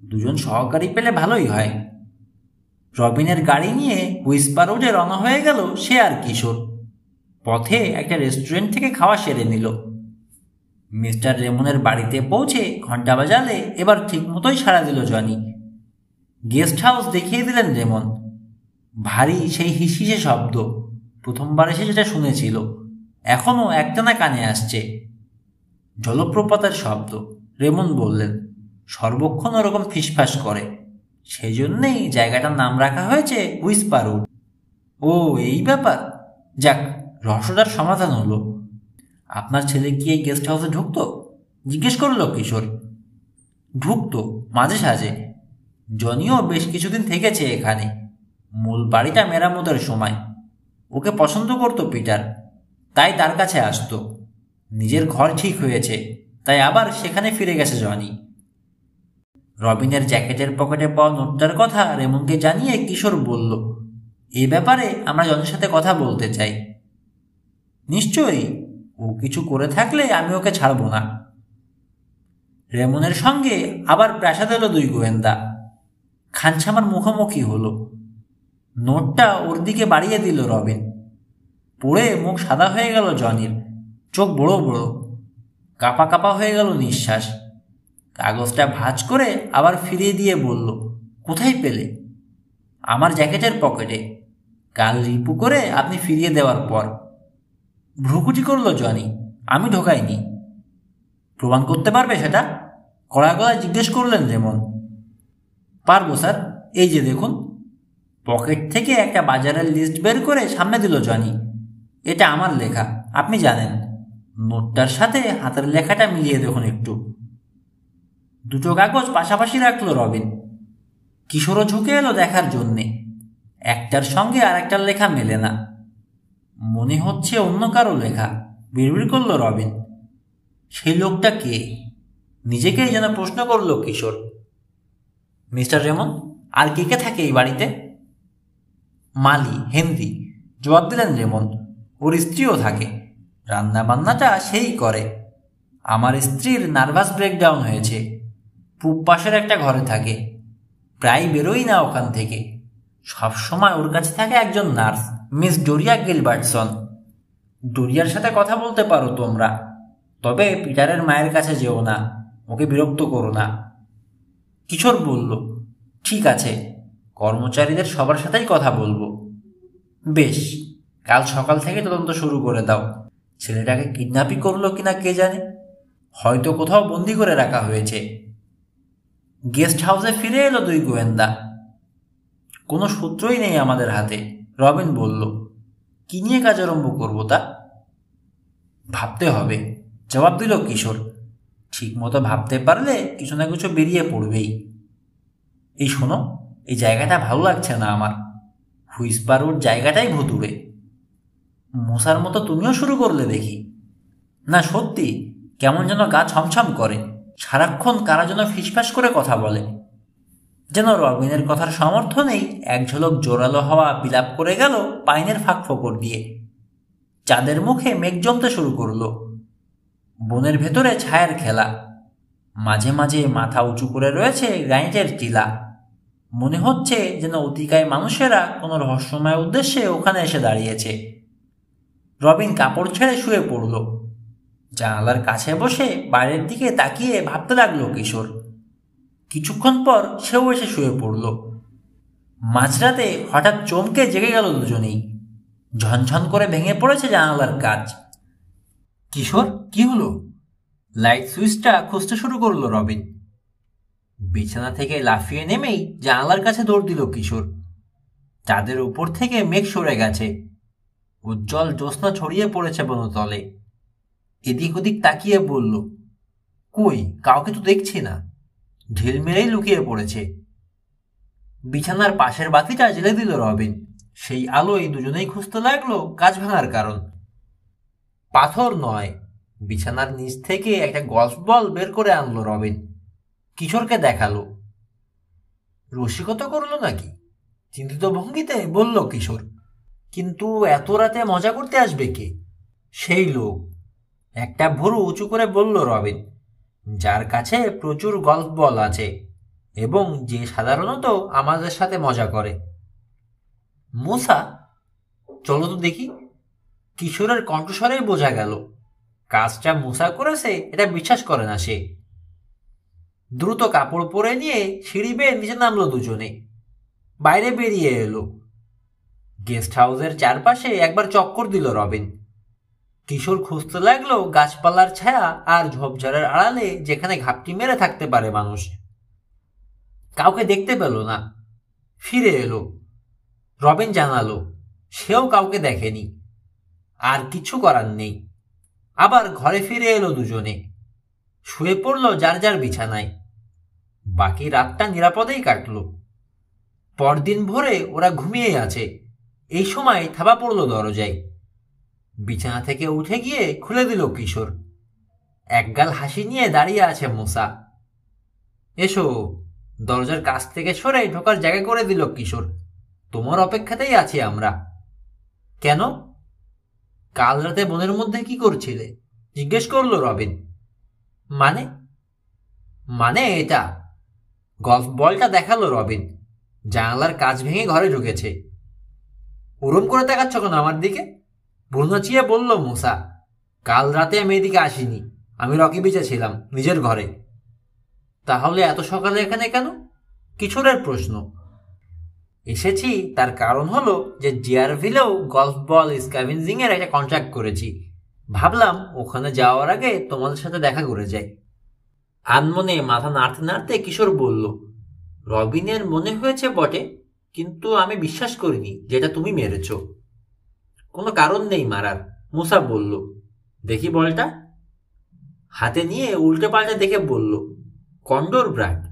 2জন সহকারী পেলে ভালোই হয়। রবিনের গাড়ি নিয়ে হুইস্পার রোডে রওনা হয়ে গেল সে আর কিশোর। পথে একটা রেস্টুরেন্ট থেকে খাওয়া সেরে নিল। মিস্টার রেমনের বাড়িতে পৌঁছে ঘন্টা বাজালে এবার ঠিক মতোই সাড়া দিল জনি। গেস্ট হাউস দেখিয়ে দিলেন রেমন। ভারী সেই হিসহিসে শব্দ, প্রথমবার এসে যেটা শুনেছিল এখনও একটানা কানে আসছে। জলপ্রপাতের শব্দ, রেমন বললেন। সর্বক্ষণ ওরকম ফিসফাস করে, সেই জন্যেই জায়গাটার নাম রাখা হয়েছে হুইস্পার রোড। ও এই ব্যাপার, যাক, রহস্যটার সমাধান হলো। আপনার ছেলে কি এই গেস্ট হাউসে ঢুকতো? জিজ্ঞেস করল কিশোর। ঢুকতো মাঝে সাঝে। জনিও বেশ কিছুদিন থেকেছে এখানে, মূল বাড়িটা মেরামতের সময়। ওকে পছন্দ করতো পিটার, তাই তার কাছে আসতো। নিজের ঘর ঠিক হয়েছে, তাই আবার সেখানে ফিরে গেছে জনি। রবিনের জ্যাকেটের পকেটে পাওয়া নোটটার কথা রেমনকে জানিয়ে কিশোর বলল, এ ব্যাপারে আমরা জনের সাথে কথা বলতে চাই। নিশ্চয়ই, ও কিছু করে থাকলে আমি ওকে ছাড়ব না। রেমনের সঙ্গে আবার প্রাসাদ এলো দুই গোয়েন্দা। খানসামার মুখোমুখি হলো। নোটটা ওর দিকে বাড়িয়ে দিল রবিন। পড়ে মুখ সাদা হয়ে গেল জনির, চোখ বড় বড়, কাপা কাপা হয়ে গেল নিঃশ্বাস। কাগজটা ভাঁজ করে আবার ফিরিয়ে দিয়ে বলল, কোথায় পেলে? আমার জ্যাকেটের পকেটে, কাল রিপু করে আপনি ফিরিয়ে দেওয়ার পর। ভ্রুকুটি করল জনি, আমি ঢোকাইনি। প্রমাণ করতে পারবে সেটা? কড়া গলায় জিজ্ঞেস করলেন রেমন। পারবো স্যার, এই যে দেখুন। পকেট থেকে একটা বাজারের লিস্ট বের করে সামনে দিল জনি। এটা আমার লেখা, আপনি জানেন। নোটটার সাথে হাতের লেখাটা মিলিয়ে দেখুন একটু। দুটো কাগজ পাশাপাশি রাখলো রবিন। কিশোরও ঝুঁকে এলো দেখার জন্যে। একটার সঙ্গে আর একটার লেখা মেলে না, মনে হচ্ছে অন্য কারো লেখা। বিড়বিড় করলো রবিন। সেই লোকটা কে? নিজেকেই যেন প্রশ্ন করলো কিশোর। মিস্টার রেমন, আর কে কে থাকে এই বাড়িতে? মালি, হেনরি, জবাব দিলেন রেমন। ওর স্ত্রীও থাকে, রান্না বান্নাটা সেই করে। আমার স্ত্রীর নার্ভাস ব্রেকডাউন হয়েছে, পূব পাশের একটা ঘরে থাকে, প্রায় বেরোই না ওখান থেকে। সবসময় ওর কাছে থাকে একজন নার্স, মিস ডোরিয়া গিলবার্টসন। ডোরিয়ার সাথে কথা বলতে পারো তোমরা, তবে পিটারের মায়ের কাছে যেও না, ওকে বিরক্ত করো না। কিশোর বলল, ঠিক আছে, কর্মচারীদের সবার সাথেই কথা বলবো। বেশ, কাল সকাল থেকে তদন্ত শুরু করে দাও। ছেলেটাকে কিডন্যাপই করলো কিনা কে জানে, হয়তো কোথাও বন্দি করে রাখা হয়েছে। গেস্ট হাউসে ফিরে এলো দুই গোয়েন্দা। কোনো সূত্রই নেই আমাদের হাতে, রবিন বলল। কি নিয়ে কাজ আরম্ভ করবো তা ভাবতে হবে, জবাব দিল কিশোর। ঠিক মতো ভাবতে পারলে কিছু না কিছু বেরিয়ে পড়বেই। এই শোনো, এই জায়গাটা ভালো লাগছে না আমার। হুইসপার জায়গাটাই ভুতুড়ে। মশার মতো তুমিও শুরু করলে দেখি। না সত্যি, কেমন যেন গা ছমছম করে। সারাক্ষণ কারা যেন ফিসফাস করে কথা বলে। যেন রবিনের কথার সমর্থনেই এক ঝলক জোরালো হাওয়া বিলাপ করে গেল পাইনের ফাঁক ফোকর দিয়ে। চাঁদের মুখে মেঘ জমতে শুরু করলো। বনের ভেতরে ছায়ার খেলা। মাঝে মাঝে মাথা উঁচু করে রয়েছে গ্রানাইটের টিলা। মনে হচ্ছে যেন অতিকায় মানুষেরা কোনো রহস্যময় উদ্দেশ্যে ওখানে এসে দাঁড়িয়েছে। রবিন কাপড় ছেড়ে শুয়ে পড়ল। জানালার কাছে বসে বাইরের দিকে তাকিয়ে ভাবতে লাগলো কিশোর। কিছুক্ষণ পর সেও এসে শুয়ে পড়ল। মাঝরাতে হঠাৎ চমকে জেগে গেল দুজনেই। ঝনঝন করে ভেঙে পড়েছে জানালার কাচ। কিশোর, কি হলো? লাইট সুইচটা খুঁজতে শুরু করলো রবিন। বিছানা থেকে লাফিয়ে নেমেই জানালার কাছে দৌড় দিল কিশোর। চাঁদের উপর থেকে মেঘ সরে গেছে, উজ্জ্বল জ্যোৎস্না ছড়িয়ে পড়েছে বনতলে। এদিক ওদিক তাকিয়ে বলল, কই, কাউকে তো দেখছি না। ঢিল মেরেই লুকিয়ে পড়েছে। বিছানার পাশের বাতিটা জ্বেলে দিল রবিন। সেই আলোয় দুজনেই খুঁজতে লাগলো কাঁচ ভাঙার কারণ। পাথর নয়, বিছানার নিচ থেকে একটা গল্ফ বল বের করে আনলো রবিন। কিশোরকে দেখালো। রসিকতা করলো নাকি? চিন্তিত ভঙ্গিতে বলল কিশোর। কিন্তু এত রাতে মজা করতে আসবে কে? সেই লোক, একটা ভুরু উঁচু করে বলল রবিন, যার কাছে প্রচুর গল্ফ বল আছে এবং যে সাধারণত আমাদের সাথে মজা করে। মূসা? চলো তো দেখি। কিশোরের কণ্ঠস্বরেই বোঝা গেল কাজটা মূসা করেছে এটা বিশ্বাস করে না সে। দ্রুত কাপড় পরে নিয়ে সিঁড়ি বেয়ে নিচে নামলো দুজনে। বাইরে বেরিয়ে এলো। গেস্ট হাউসের চারপাশে একবার চক্কর দিল রবিন। কিশোর খুঁজতে লাগলো গাছপালার ছায়া আর ঝোপঝাড়ের আড়ালে যেখানে ঘাপটি মেরে থাকতে পারে মানুষ। কাউকে দেখতে পেল না। ফিরে এলো। রবিন জানালো সেও কাউকে দেখেনি। আর কিছু করার নেই। আবার ঘরে ফিরে এলো দুজনে। শুয়ে পড়ল যার যার বিছানায়। বাকি রাতটা নিরাপদেই কাটল। পরদিন ভোরে ওরা ঘুমিয়ে আছে। এই সময় থাবা পড়ল দরজায়। বিছানা থেকে উঠে গিয়ে খুলে দিল কিশোর। একগাল হাসি নিয়ে দাঁড়িয়ে আছে মুসা। এসো। দরজার কাছ থেকে সরে ঢোকার জায়গা করে দিল কিশোর। তোমার অপেক্ষাতেই আছি আমরা। কেন? কাল রাতে বনের মধ্যে কি করছিলে? জিজ্ঞেস করল রবিন। মানে? মানে এটা। গলফ বলটা দেখালো রবিন। জানালার কাঁচ ভেঙে ঘরে ঢুকেছে। ওরম করে দেখাচ্ছ কেন আমার দিকে? ভ্রুনাচিয়ে বলল মুসা। কাল রাতে আমি এদিকে আসিনি। আমি রকি বিচে ছিলাম, নিজের ঘরে। তাহলে এত সকালে এখানে কেন? কিশোরের প্রশ্ন। এসেছি তার কারণ হলো যে জিয়ারভিলেও গলফ বল স্ক্যাভেঞ্জিং এর একটা কন্ট্রাক্ট করেছি। ভাবলাম ওখানে যাওয়ার আগে তোমাদের সাথে দেখা করে যাই। আনমনে মাথা নাড়তে নাড়তে কিশোর বলল, রবিনের মনে হয়েছে বটে, কিন্তু আমি বিশ্বাস করিনি যেটা তুমি মেরেছ। কোনো কারণ নেই মারার, মুসা বলল। দেখি বলটা। হাতে নিয়ে উল্টে পাল্টে দেখে বলল, কন্ডোর ব্র্যান্ড।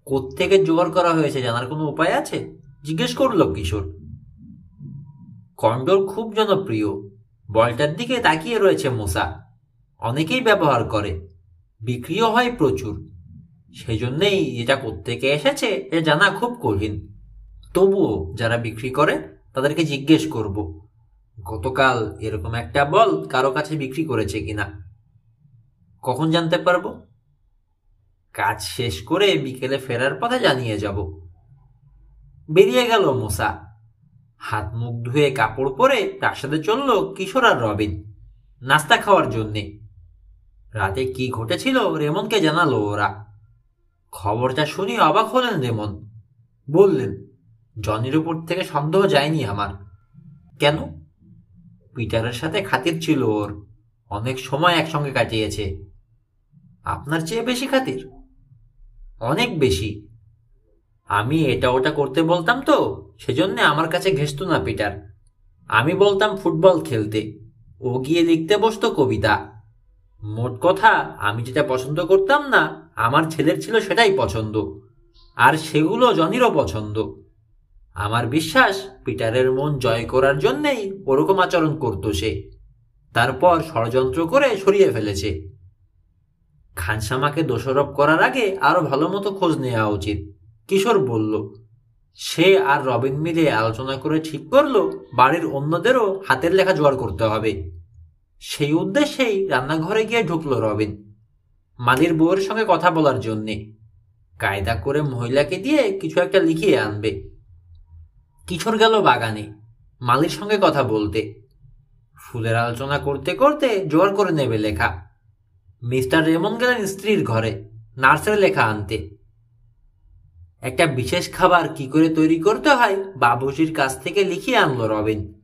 কোত্থেকে জোগাড় করা হয়েছে জানার কোনো উপায় আছে? জিজ্ঞেস করল কিশোর। কন্ডোর খুব জনপ্রিয়। বলটার দিকে তাকিয়ে রয়েছে মুসা। অনেকেই ব্যবহার করে, বিক্রিও হয় প্রচুর। সেই জন্যেই এটা কোত্থেকে এসেছে এ জানা খুব কঠিন। তবুও যারা বিক্রি করে তাদেরকে জিজ্ঞেস করব গতকাল এরকম একটা বল কারো কাছে বিক্রি করেছে কিনা। কখন জানতে পারবো? কাজ শেষ করে বিকেলে ফেরার পথে জানিয়ে যাব। বেরিয়ে গেল মুসা। হাত মুখ ধুয়ে কাপড় পরে প্রাসাদে চলল কিশোর আর রবিন নাস্তা খাওয়ার জন্যে। রাতে কি ঘটেছিল রেমনকে জানালো ওরা। খবরটা শুনে অবাক হলেন রেমন। বললেন, জনির উপর থেকে সন্দেহ যায়নি আমার। কেন? পিটারের সাথে খাতির ছিল ওর। অনেক সময় একসঙ্গে কাটিয়েছে। আপনার চেয়ে বেশি খাতির? অনেক বেশি। আমি এটা ওটা করতে বলতাম তো, সেজন্য আমার কাছে ঘেঁষত না পিটার। আমি বলতাম ফুটবল খেলতে, ও গিয়ে লিখতে বসতো কবিতা। মোট কথা, আমি যেটা পছন্দ করতাম না আমার ছেলের ছিল সেটাই পছন্দ, আর সেগুলো জনিরও পছন্দ। আমার বিশ্বাস পিটারের মন জয় করার জন্যেই ওরকম আচরণ করত সে। তারপর ষড়যন্ত্র করে সরিয়ে ফেলেছে। খানসামাকে দোষারোপ করার আগে আরো ভালো মতো খোঁজ নেওয়া উচিত, কিশোর বলল। সে আর রবিন মিলে আলোচনা করে ঠিক করলো বাড়ির অন্যদেরও হাতের লেখা জোগাড় করতে হবে। সেই উদ্দেশ্যেই রান্নাঘরে গিয়ে ঢুকলো রবিন, মালির বউয়ের সঙ্গে কথা বলার জন্যে। কায়দা করে মহিলাকে দিয়ে কিছু একটা লিখিয়ে আনবে। কিশোর গেল বাগানে মালির সঙ্গে কথা বলতে। ফুলের আলোচনা করতে করতে জোগাড় করে নেবে লেখা। মিস্টার রেমন গেলেন স্ত্রীর ঘরে নার্সের লেখা আনতে। একটা বিশেষ খাবার কি করে তৈরি করতে হয় বাবুজির কাছ থেকে লিখিয়ে আনলো রবিন।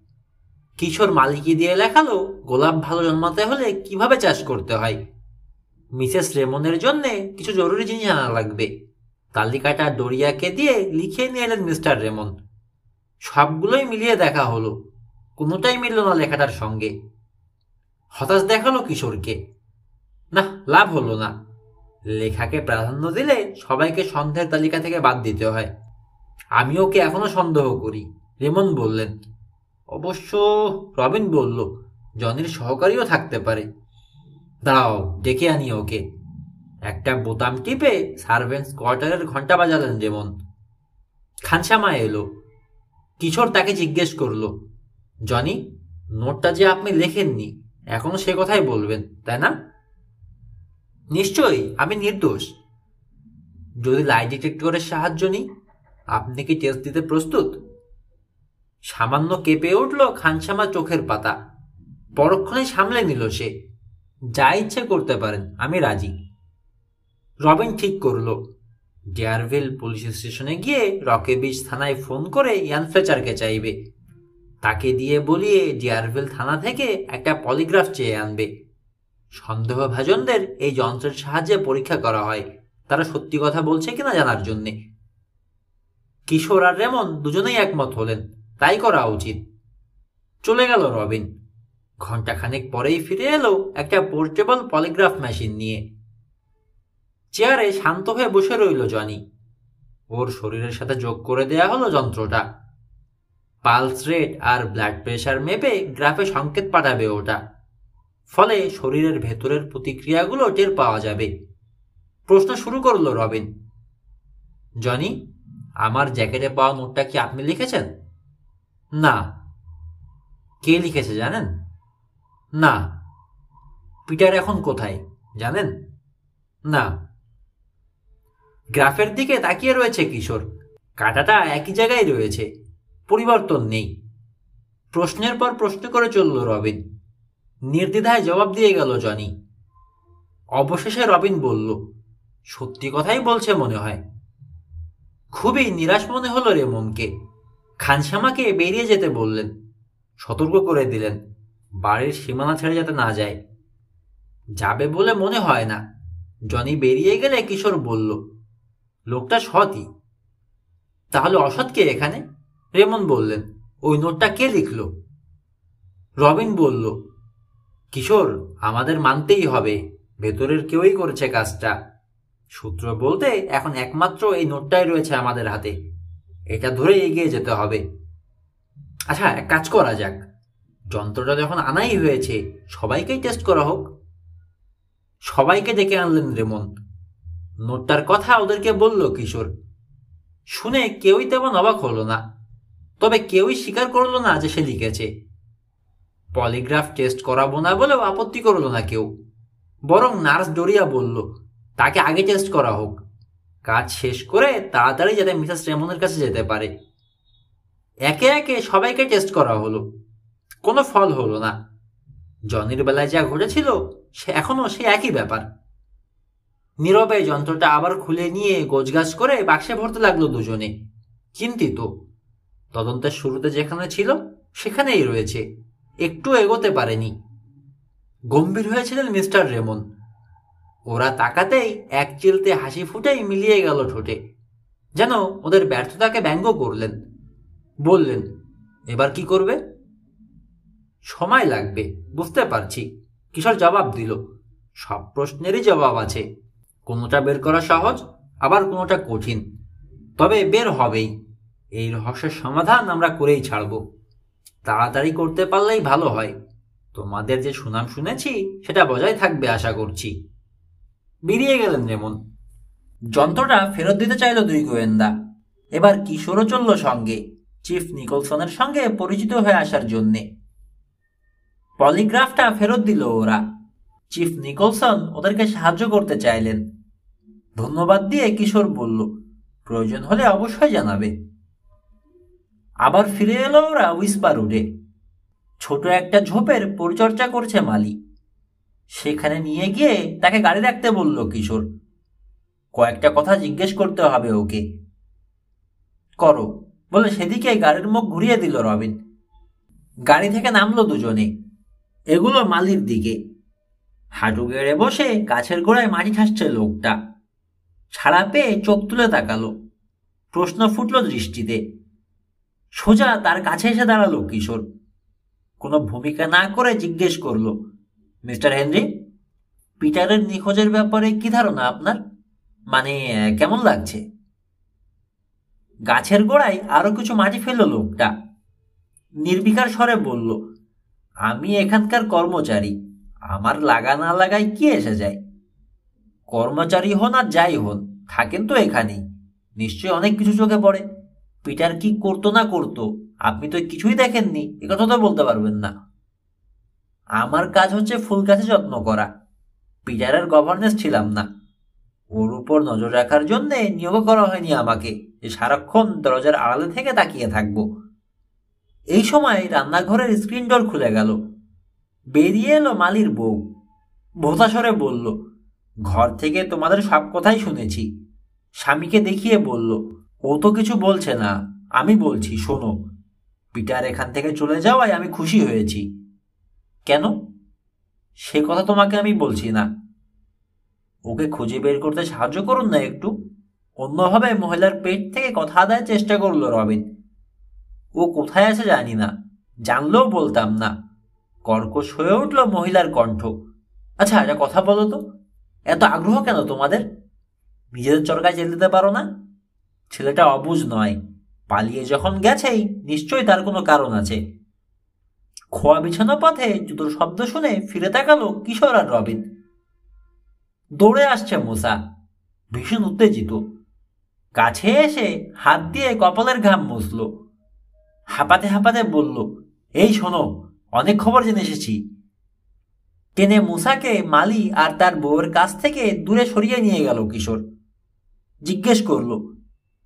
কিশোর মালিকে দিয়ে লেখালো গোলাপ ভালো জন্মাতে হলে কিভাবে চাষ করতে হয়। মিসেস রেমনের জন্য কিছু জরুরি জিনিস আনা লাগবে। তালিকাটা ডরিয়াকে দিয়ে লিখিয়ে নিয়ে এলেন মিস্টার রেমন। সবগুলোই মিলিয়ে দেখা হলো, কোনোটাই মিলল না লেখাটার সঙ্গে। হতাশ দেখালো কিশোরকে। না, লাভ হলো না। লেখাকে প্রাধান্য দিলে সবাইকে সন্দেহের তালিকা থেকে বাদ দিতে হয়। আমি ওকে এখনো সন্দেহ করি, রেমন বললেন। অবশ্য রবিন বলল, জনির সহকারীও থাকতে পারে। দাঁড়াও, ডেকে আনি ওকে। একটা বোতাম টিপে সার্ভেন্টস কোয়ার্টারের ঘন্টা বাজালেন রেমন। খানসামা এলো। কিশোর তাকে জিজ্ঞেস করলো, জনি, নোটটা যে আপনি লেখেননি এখনো সে কথাই বলবেন, তাই না? নিশ্চয়ই, আমি নির্দোষ। যদি লাই ডিটেক্টরের সাহায্য নিই, আপনি কি টেস্ট দিতে প্রস্তুত? সামান্য কেঁপে উঠল খানসামা চোখের পাতা। পরক্ষণে সামলে নিল সে। যা ইচ্ছে করতে পারেন, আমি রাজি। রবিন ঠিক করল ডেয়ারভিল পুলিশ স্টেশনে গিয়ে রকেবিচ থানায় ফোন করে ইয়ান ফ্লেচারকে চাইবে। তাকে দিয়ে বলিয়ে ডেয়ারভিল থানা থেকে একটা পলিগ্রাফ চেয়ে আনবে। সন্দেহভাজনদের এই যন্ত্রের সাহায্যে পরীক্ষা করা হয় তারা সত্যি কথা বলছে কিনা জানার জন্যে। কিশোর আর রেমন দুজনেই একমত হলেন তাই করা উচিত। চলে গেল রবিন। ঘণ্টাখানেক পরেই ফিরে এলো একটা পোর্টেবল পলিগ্রাফ মেশিন নিয়ে। চেয়ারে শান্ত হয়ে বসে রইল জনি। ওর শরীরের সাথে যোগ করে দেয়া হলো যন্ত্রটা। পালস রেট আর ব্লাড প্রেশার মেপে গ্রাফে সংকেত পাঠাবে ওটা। ফলে শরীরের ভেতরের প্রতিক্রিয়াগুলো টের পাওয়া যাবে। প্রশ্ন শুরু করলো রবিন। জনি, আমার জ্যাকেটে পাওয়া নোটটা কি আপনি লিখেছেন? না। কে লিখেছে জানেন? না। পিটার এখন কোথায় জানেন? না। গ্রাফের দিকে তাকিয়ে রয়েছে কিশোর। কাঁটাটা একই জায়গায় রয়েছে, পরিবর্তন নেই। প্রশ্নের পর প্রশ্ন করে চলল রবিন। নির্দ্বিধায় জবাব দিয়ে গেল জনি। অবশেষে রবিন বলল, সত্যি কথাই বলছে মনে হয়। খুবই নিরাশ মনে হলো রেমনকে। খানসামাকে বেরিয়ে যেতে বললেন, সতর্ক করে দিলেন বাড়ির সীমানা ছেড়ে যাতে না যায়। যাবে বলে মনে হয় না। জনি বেরিয়ে গেলে কিশোর বলল, লোকটা সৎই। তাহলে অসৎ কে এখানে? রেমন বললেন, ওই নোটটা কে লিখল? রবিন বলল, কিশোর, আমাদের মানতেই হবে ভেতরের কেউই করেছে কাজটা। সূত্র বলতে এখন একমাত্র এই নোটটাই রয়েছে আমাদের হাতে। এটা ধরে এগিয়ে যেতে হবে। আচ্ছা, এক কাজ করা যাক, যন্ত্রটা যখন আনাই হয়েছে সবাইকেই টেস্ট করা হোক। সবাইকে ডেকে আনলেন রেমন। নোটটার কথা ওদেরকে বলল কিশোর। শুনে কেউই তেমন অবাক হলো না, তবে কেউই স্বীকার করলো না যে সে লিখেছে। পলিগ্রাফ টেস্ট করাবো না বলেও আপত্তি করলো না কেউ। বরং নার্স ডোরিয়া বলল, তাকে আগে টেস্ট করা হোক, কাজ শেষ করে তাড়াতাড়ি যাতে মিসেস রেমনের কাছে যেতে পারে। একে একে সবাইকে টেস্ট করা হলো। কোনো ফল হলো না। জনির বেলায় যা ঘটেছিল সে এখনো সে একই ব্যাপার। নীরবে যন্ত্রটা আবার খুলে নিয়ে গোছগাছ করে বাক্সে ভরতে লাগলো দুজনে, চিন্তিত। তদন্তের শুরুতে যেখানে ছিল সেখানেই রয়েছে, একটু এগোতে পারেনি। গম্ভীর হয়েছিলেন মিস্টার রেমন। ওরা তাকাতেই এক চিলতে হাসি ফুটেই মিলিয়ে গেল ঠোঁটে, যেন ওদের ব্যর্থতাকে ব্যঙ্গ করলেন। বললেন, এবার কি করবে? সময় লাগবে, বুঝতে পারছি। কিশোর জবাব দিল, সব প্রশ্নেরই জবাব আছে। কোনোটা বের করা সহজ, আবার কোনোটা কঠিন, তবে বের হবেই। এই রহস্যের সমাধান আমরা করেই ছাড়ব। তাড়াতাড়ি করতে পারলেই ভালো হয়। তোমাদের যে সুনাম শুনেছি সেটা বজায় থাকবে আশা করছি। বেরিয়ে গেলেন রেমন। যন্ত্রটা ফেরত দিতে চাইল দুই গোয়েন্দা। এবার কিশোরও চলল সঙ্গে, চিফ নিকলসনের সঙ্গে পরিচিত হয়ে আসার জন্যে। পলিগ্রাফটা ফেরত দিল ওরা। চিফ নিকলসন ওদেরকে সাহায্য করতে চাইলেন। ধন্যবাদ দিয়ে কিশোর বলল, প্রয়োজন হলে অবশ্যই জানাবে। আবার ফিরে এলো ওরা উইসপার উডে। ছোট একটা ঝোপের পরিচর্যা করছে মালি। সেখানে নিয়ে গিয়ে তাকে গাড়ি রাখতে বলল কিশোর। কয়েকটা কথা জিজ্ঞেস করতে হবে ওকে। করো বলে সেদিকে গাড়ির মুখ ঘুরিয়ে দিল রবিন। গাড়ি থেকে নামলো দুজনে, এগুলো মালির দিকে। হাঁটু গেড়ে বসে গাছের গোড়ায় মাটি ঠাসছে লোকটা। ছাড়া পেয়ে চোখ তুলে তাকালো। প্রশ্ন ফুটল দৃষ্টিতে। সোজা তার কাছে এসে দাঁড়ালো কিশোর। কোনো ভূমিকা না করে জিজ্ঞেস করলো, মিস্টার হেনরি, পিটারের নিখোঁজের ব্যাপারে কি ধারণা আপনার? মানে কেমন লাগছে? গাছের গোড়ায় আরো কিছু মাটি ফেলল লোকটা। নির্বিকার স্বরে বলল, আমি এখানকার কর্মচারী, আমার লাগা না লাগায় কি এসে যায়? কর্মচারী হন আর যাই হন, থাকেন তো এখানেই, নিশ্চয়ই অনেক কিছু চোখে পড়ে। পিটার কি করতো না করতো আপনি তো কিছুই দেখেননি, একথা তো বলতে পারবেন না। আমার কাজ হচ্ছে ফুল গাছে যত্ন করা। পিটারের গভর্নেন্স ছিলাম না। ওর উপর নজর রাখার জন্য নিয়োগ করা হয়নি আমাকে যে সারাক্ষণ দরজার আড়ালে থেকে তাকিয়ে থাকবো। এই সময় রান্নাঘরের স্ক্রিন ডোর খুলে গেল। বেরিয়ে এলো মালির বউ। ভোতাস্বরে বলল, ঘর থেকে তোমাদের সব কথাই শুনেছি। স্বামীকে দেখিয়ে বলল, ও তো কিছু বলছে না, আমি বলছি, শোনো। পিটার এখান থেকে চলে যাওয়ায় আমি খুশি হয়েছি। কেন? সে কথা তোমাকে আমি বলছি না। ওকে খুঁজে বের করতে সাহায্য করুন না একটু। অন্যভাবে মহিলার পেট থেকে কথা আদায়ের চেষ্টা করলো রবিন। ও কোথায় আছে জানি না, জানলেও বলতাম না। কর্কশ হয়ে উঠল মহিলার কণ্ঠ। আচ্ছা, একটা কথা বলো তো, এত আগ্রহ কেন তোমাদের? নিজেদের চরকায় জেল দিতে পারো না? ছেলেটা অবুঝ নয়, পালিয়ে যখন গেছেই নিশ্চয়ই তার কোনো কারণ আছে। খোয়া বিছানো পথে জুতোর শব্দ শুনে ফিরে তাকালো কিশোর আর রবিন। দৌড়ে আসছে মুসা, ভীষণ উত্তেজিত। কাছে এসে হাত দিয়ে কপালের ঘাম মুছল। হাঁপাতে হাঁপাতে বলল, এই শোনো, অনেক খবর জেনে এসেছি। টেনে মুসাকে মালি আর তার বউয়ের কাছ থেকে দূরে সরিয়ে নিয়ে গেল কিশোর। জিজ্ঞেস করলো,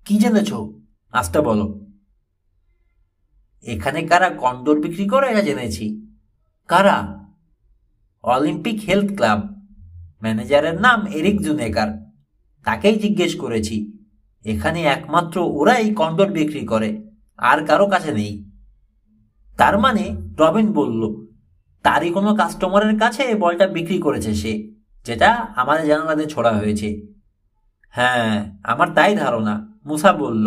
কি জেনেছ? আসতে বলো। এখানে কারা কন্ডোর বিক্রি করে এটা জেনেছি। কারা? Olympic health club. ম্যানেজারের নাম এরিক জুনেকার। তাকেই জিজ্ঞেস করেছি। এখানে একমাত্র ওরাই কন্ডোর বিক্রি করে, আর কারো কাছে নেই। তার মানে? রবিন বলল, তারই কোনো কাস্টমারের কাছে বলটা বিক্রি করেছে সে, যেটা আমাদের জানালাতে ছোড়া হয়েছে। হ্যাঁ, আমার তাই ধারণা, মুসা বলল।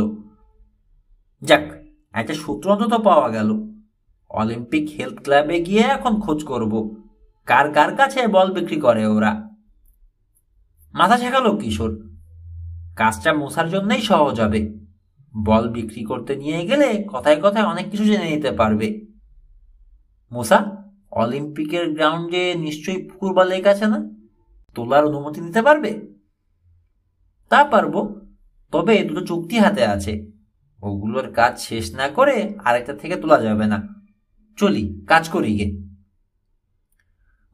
যাক, একটা সূত্র অন্তত পাওয়া গেল। অলিম্পিক হেলথ ক্লাবে গিয়ে এখন খোঁজ করব কার কার কাছে বল বিক্রি করে ওরা। মাথা ঝাঁকালো কিশোর। কাজটা মুসার জন্যই সহজ হবে। বল বিক্রি করতে নিয়ে গেলে কথায় কথায় অনেক কিছু জেনে নিতে পারবে। মুসা, অলিম্পিকের গ্রাউন্ডে নিশ্চয়ই পুকুর বা লেক আছে না? তোলার অনুমতি নিতে পারবে? তা পারবো, তবে দুটো চুক্তি হাতে আছে। ওগুলোর কাজ শেষ না করে আরেকটা থেকে তোলা যাবে না। চলি, কাজ করি গে।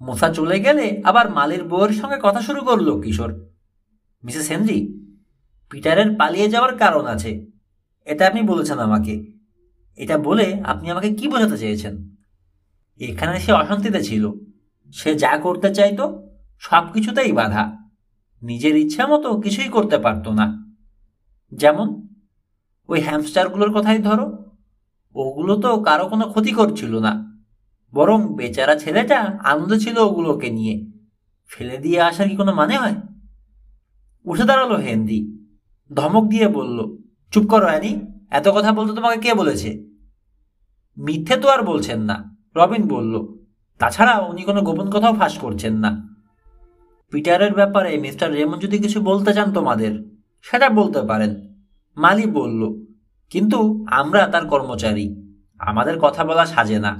মুসা চলে গেলে আবার মালির বউয়ের সঙ্গে কথা শুরু করলো কিশোর। মিসেস হেনরি, পিটারের পালিয়ে যাওয়ার কারণ আছে, এটা আপনি বলেছেন আমাকে। এটা বলে আপনি আমাকে কি বোঝাতে চেয়েছেন? এখানে সে অশান্তিতে ছিল। সে যা করতে চাইতো সব কিছুতেই বাধা। নিজের ইচ্ছা মতো কিছুই করতে পারতো না। যেমন ওই হ্যামস্টারগুলোর কথাই ধরো। ওগুলো তো কারো কোনো ক্ষতি করছিল না, বরং বেচারা ছেলেটা আনন্দ ছিল ওগুলোকে নিয়ে। ফেলে দিয়ে আসার কি কোনো মানে হয়? উঠে দাঁড়ালো হেনরি, ধমক দিয়ে বলল, চুপ করো অ্যানি, এত কথা বলতে তোমাকে কে বলেছে? মিথ্যে তো আর বলছেন না, রবিন বলল। তাছাড়া উনি কোনো গোপন কথাও ফাঁস করছেন না। পিটারের ব্যাপারে মিস্টার রেমন যদি কিছু বলতে চান তোমাদের, সেটা বলতে পারেন, মালি বলল। কিন্তু আমরা তার কর্মচারী, আমাদের কথা বলা সাজে না।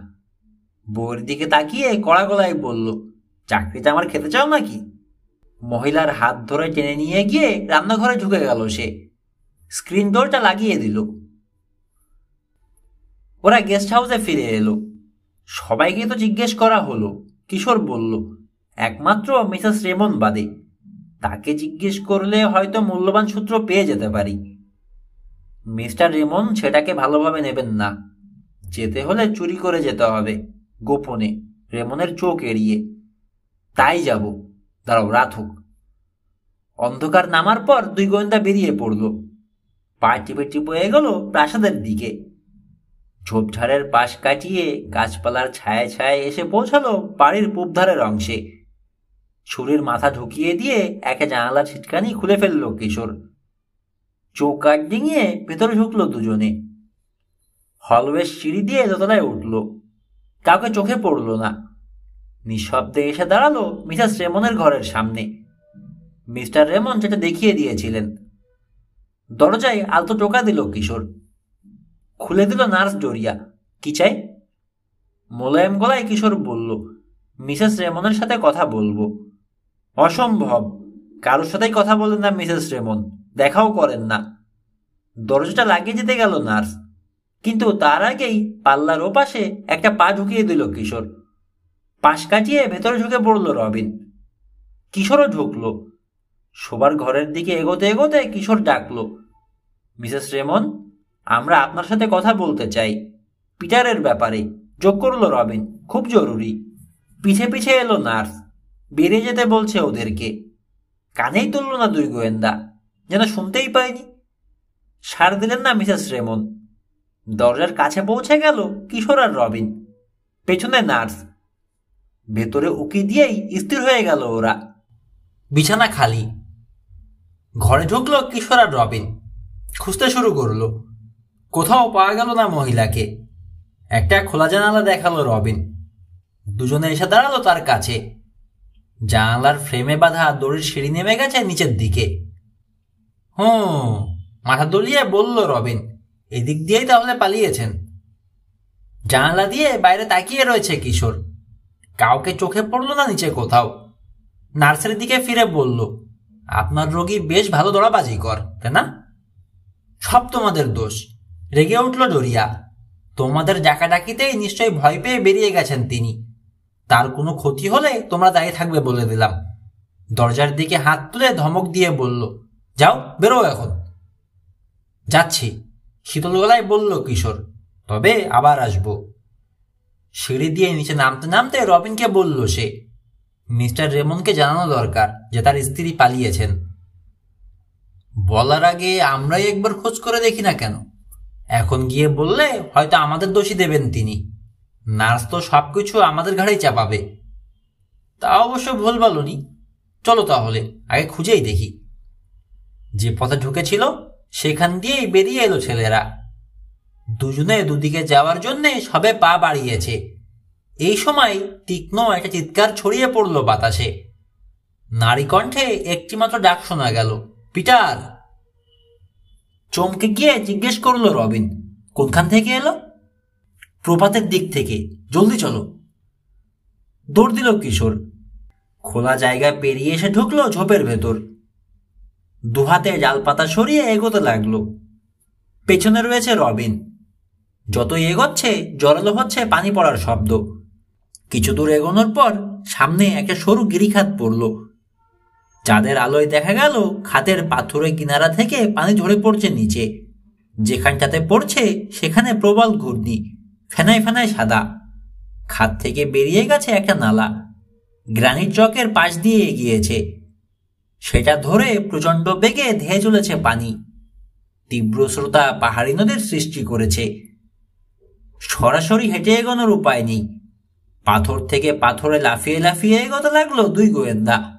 বউয়ের দিকে তাকিয়ে কড়া গলায় বলল, চাকরিটা আমার খেতে চাও নাকি? মহিলার হাত ধরে টেনে নিয়ে গিয়ে রান্নাঘরে ঢুকে গেল সে। স্ক্রিন ডোরটা লাগিয়ে দিল। ওরা গেস্ট হাউসে ফিরে এলো। সবাইকে তো জিজ্ঞেস করা হলো, কিশোর বলল, একমাত্র মিসেস রেমন বাদে। তাকে জিজ্ঞেস করলে হয়তো মূল্যবান সূত্র পেয়ে যেতে পারি। মিস্টার রেমন সেটাকে ভালোভাবে নেবেন না। যেতে হলে চুরি করে যেতে হবে, গোপনে, রেমনের চোখ এড়িয়ে। তাই যাব। দাঁড়াও, রাত হোক। অন্ধকার নামার পর দুই গোয়েন্দা বেরিয়ে পড়ল। পা টিপে টিপে এগোল প্রাসাদের দিকে। ঝোপঝাড়ের পাশ কাটিয়ে গাছপালার ছায় ছায় এসে পৌঁছালো বাড়ির পূবধারের অংশে। ছুরির মাথা ঢুকিয়ে দিয়ে একে জানালা ছিটকানি খুলে ফেলল কিশোর। চৌকাঠ ডিঙিয়ে ভেতরে ঢুকলো দুজনে। হলওয়ের সিঁড়ি দিয়ে দোতলায় উঠল। কাউকে চোখে পড়ল না। নিঃশব্দে এসে দাঁড়ালো মিসেস রেমনের ঘরের সামনে। মিস্টার রেমন যেটা দেখিয়ে দিয়েছিলেন। দরজায় আলতো টোকা দিল কিশোর। খুলে দিল নার্স ডোরিয়া। কি চাই? মোলায়েম গলায় কিশোর বলল, মিসেস রেমনের সাথে কথা বলবো। অসম্ভব, কারোর সাথেই কথা বলেন না মিসেস রেমন, দেখাও করেন না। দরজাটা লাগিয়ে যেতে গেল নার্স, কিন্তু তার আগেই পাল্লার ওপাশে একটা পা ঢুকিয়ে দিল কিশোর। পাশ কাটিয়ে ভেতরে ঢুকে পড়ল রবিন। কিশোরও ঢুকলো। শোবার ঘরের দিকে এগোতে এগোতে কিশোর ডাকলো, মিসেস রেমন, আমরা আপনার সাথে কথা বলতে চাই, পিটারের ব্যাপারে। যোগ করল রবিন, খুব জরুরি। পিছে পিছে এলো নার্স। বেরিয়ে যেতে বলছে ওদেরকে। কানেই তুলল না দুই গোয়েন্দা, যেন শুনতেই পায়নি। সাড় দিলেন না মিসেস রেমন। দরজার কাছে পৌঁছে গেল কিশোর আর রবিন, পেছনে নার্স। ভেতরে উকি দিয়েই স্থির হয়ে গেল ওরা। বিছানা খালি। ঘরে ঢুকলো কিশোর আর রবিন। খুঁজতে শুরু করলো। কোথাও পাওয়া গেল না মহিলাকে। একটা খোলা জানালা দেখালো রবিন। দুজনে এসে দাঁড়ালো তার কাছে। জানালার ফ্রেমে বাঁধা দড়ির সিঁড়ি নেমে গেছে নিচের দিকে। মাথা দুলিয়ে বলল রবিন, এদিক দিয়েই তাহলে পালিয়েছেন। জানালা দিয়ে বাইরে তাকিয়ে রয়েছে কিশোর, কাউকে চোখে পড়ল না নিচে কোথাও। নার্সের দিকে ফিরে বলল, আপনার রোগী বেশ ভালো দৌড়াবাজি কর, তাই না? সব তোমাদের দোষ। রেগে উঠল ডরিয়া। তোমাদের ডাকাডাকিতেই নিশ্চয়ই ভয় পেয়ে বেরিয়ে গেছেন তিনি। তার কোনো ক্ষতি হলে তোমরা দাঁড়িয়ে থাকবে বলে দিলাম। দরজার দিকে হাত তুলে ধমক দিয়ে বলল, যাও, বেরো এখন। যাচ্ছি, শীতল গলায় বলল কিশোর, তবে আবার আসবো। সিঁড়ি দিয়ে নিচে নামতে নামতে রবিনকে বলল সে, মিস্টার রেমনকে জানানো দরকার যে তার স্ত্রী পালিয়েছেন। বলার আগে আমরাই একবার খোঁজ করে দেখি না কেন? এখন গিয়ে বললে হয়তো আমাদের দোষী দেবেন তিনি। নার্স তো সবকিছু আমাদের ঘাড়েই চাপাবে। তা অবশ্য ভুল বলনি। চলো তাহলে আগে খুঁজেই দেখি। যে পথে ঢুকেছিল সেখান দিয়েই বেরিয়ে এলো ছেলেরা। দুজনে দুদিকে যাওয়ার জন্যে সবে পা বাড়িয়েছে। এই সময় তীক্ষ্ণ একটা চিৎকার ছড়িয়ে পড়ল বাতাসে। নারী কণ্ঠে একটিমাত্র ডাক শোনা গেল, পিটার। চমকে গিয়ে জিজ্ঞেস করলো রবিন, কোনখান থেকে এলো? প্রপাতের দিক থেকে, জলদি চলো। দৌড় দিল কিশোর। খোলা জায়গা পেরিয়ে এসে ঢুকলো ঝোপের ভেতর। দুহাতে জালপাতা সরিয়ে এগোতে লাগলো। পেছনে রয়েছে রবিন। যতই এগোচ্ছে জোরালো হচ্ছে পানি পড়ার শব্দ। কিছু দূর এগোনোর পর সামনে একটা সরু গিরিখাত পড়ল। চাঁদের আলোয় দেখা গেল খাতের পাথুরে কিনারা থেকে পানি ঝরে পড়ছে নিচে। যেখানটাতে পড়ছে সেখানে প্রবল ঘূর্ণি, ফেনায় ফেনায় সাদা। খাত থেকে বেরিয়ে গেছে একটা নালা, গ্রানিট চকের পাশ দিয়ে এগিয়েছে। সেটা ধরে প্রচণ্ড বেগে ধেয়ে চলেছে পানি। তীব্র স্রোতা পাহাড়ি নদীর সৃষ্টি করেছে। সরাসরি হেঁটে এগোনোর উপায় নেই। পাথর থেকে পাথরে লাফিয়ে লাফিয়ে এগোতে লাগলো দুই গোয়েন্দা।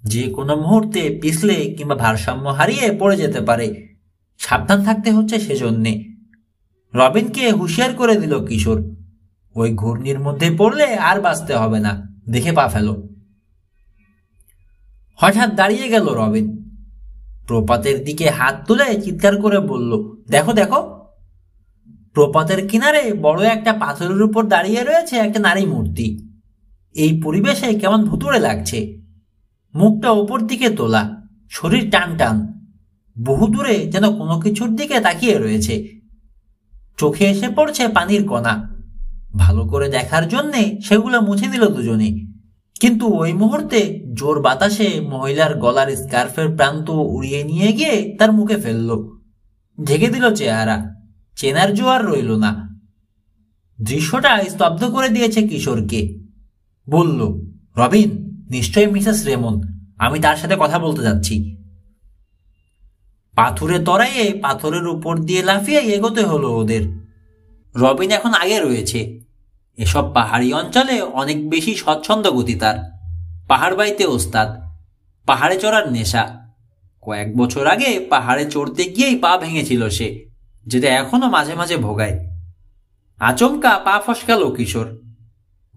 যে কোনো মুহূর্তে পিছলে কিংবা ভারসাম্য হারিয়ে পড়ে যেতে পারে, সাবধান থাকতে হচ্ছে সেজন্যে। রবিনকে হুঁশিয়ার করে দিল কিশোর, ওই ঘূর্ণির মধ্যে পড়লে আর বাঁচতে হবে না, দেখে পা ফেলো। হঠাৎ দাঁড়িয়ে গেল রবিন। প্রপাতের দিকে হাত তুলে চিৎকার করে বলল, দেখো দেখো। প্রপাতের কিনারে বড় একটা পাথরের উপর দাঁড়িয়ে রয়েছে একটা নারী মূর্তি। এই পরিবেশে কেমন ভুতুড়ে লাগছে। মুখটা উপর দিকে তোলা, শরীর টান টান, বহু দূরে যেন কোনো কিছুর দিকে তাকিয়ে রয়েছে। চোখে এসে পড়ছে পানির কণা। ভালো করে দেখার জন্যে সেগুলো মুছে দিল দুজনে। কিন্তু ওই মুহূর্তে জোর বাতাসে মহিলার গলার স্কার্ফের প্রান্ত উড়িয়ে নিয়ে গিয়ে তার মুখে ফেলল, ঢেকে দিল চেহারা। চেনার জোয়ার রইল না। দৃশ্যটা স্তব্ধ করে দিয়েছে কিশোরকে। বলল, রবিন, নিশ্চয়ই মিসেস রেমন, আমি তার সাথে কথা বলতে যাচ্ছি। পাথুরে তরাইয়ে পাথরের উপর দিয়ে লাফিয়ে এগোতে হলো ওদের। রবিন এখন আগে রয়েছে। এসব পাহাড়ি অঞ্চলে অনেক বেশি স্বচ্ছন্দ গতি তার। পাহাড় বাইতে ওস্তাদ, পাহাড়ে চড়ার নেশা। কয়েক বছর আগে পাহাড়ে চড়তে গিয়েই পা ভেঙেছিল সে, যেটা এখনো মাঝে মাঝে ভোগায়। আচমকা পা ফসকাল কিশোর।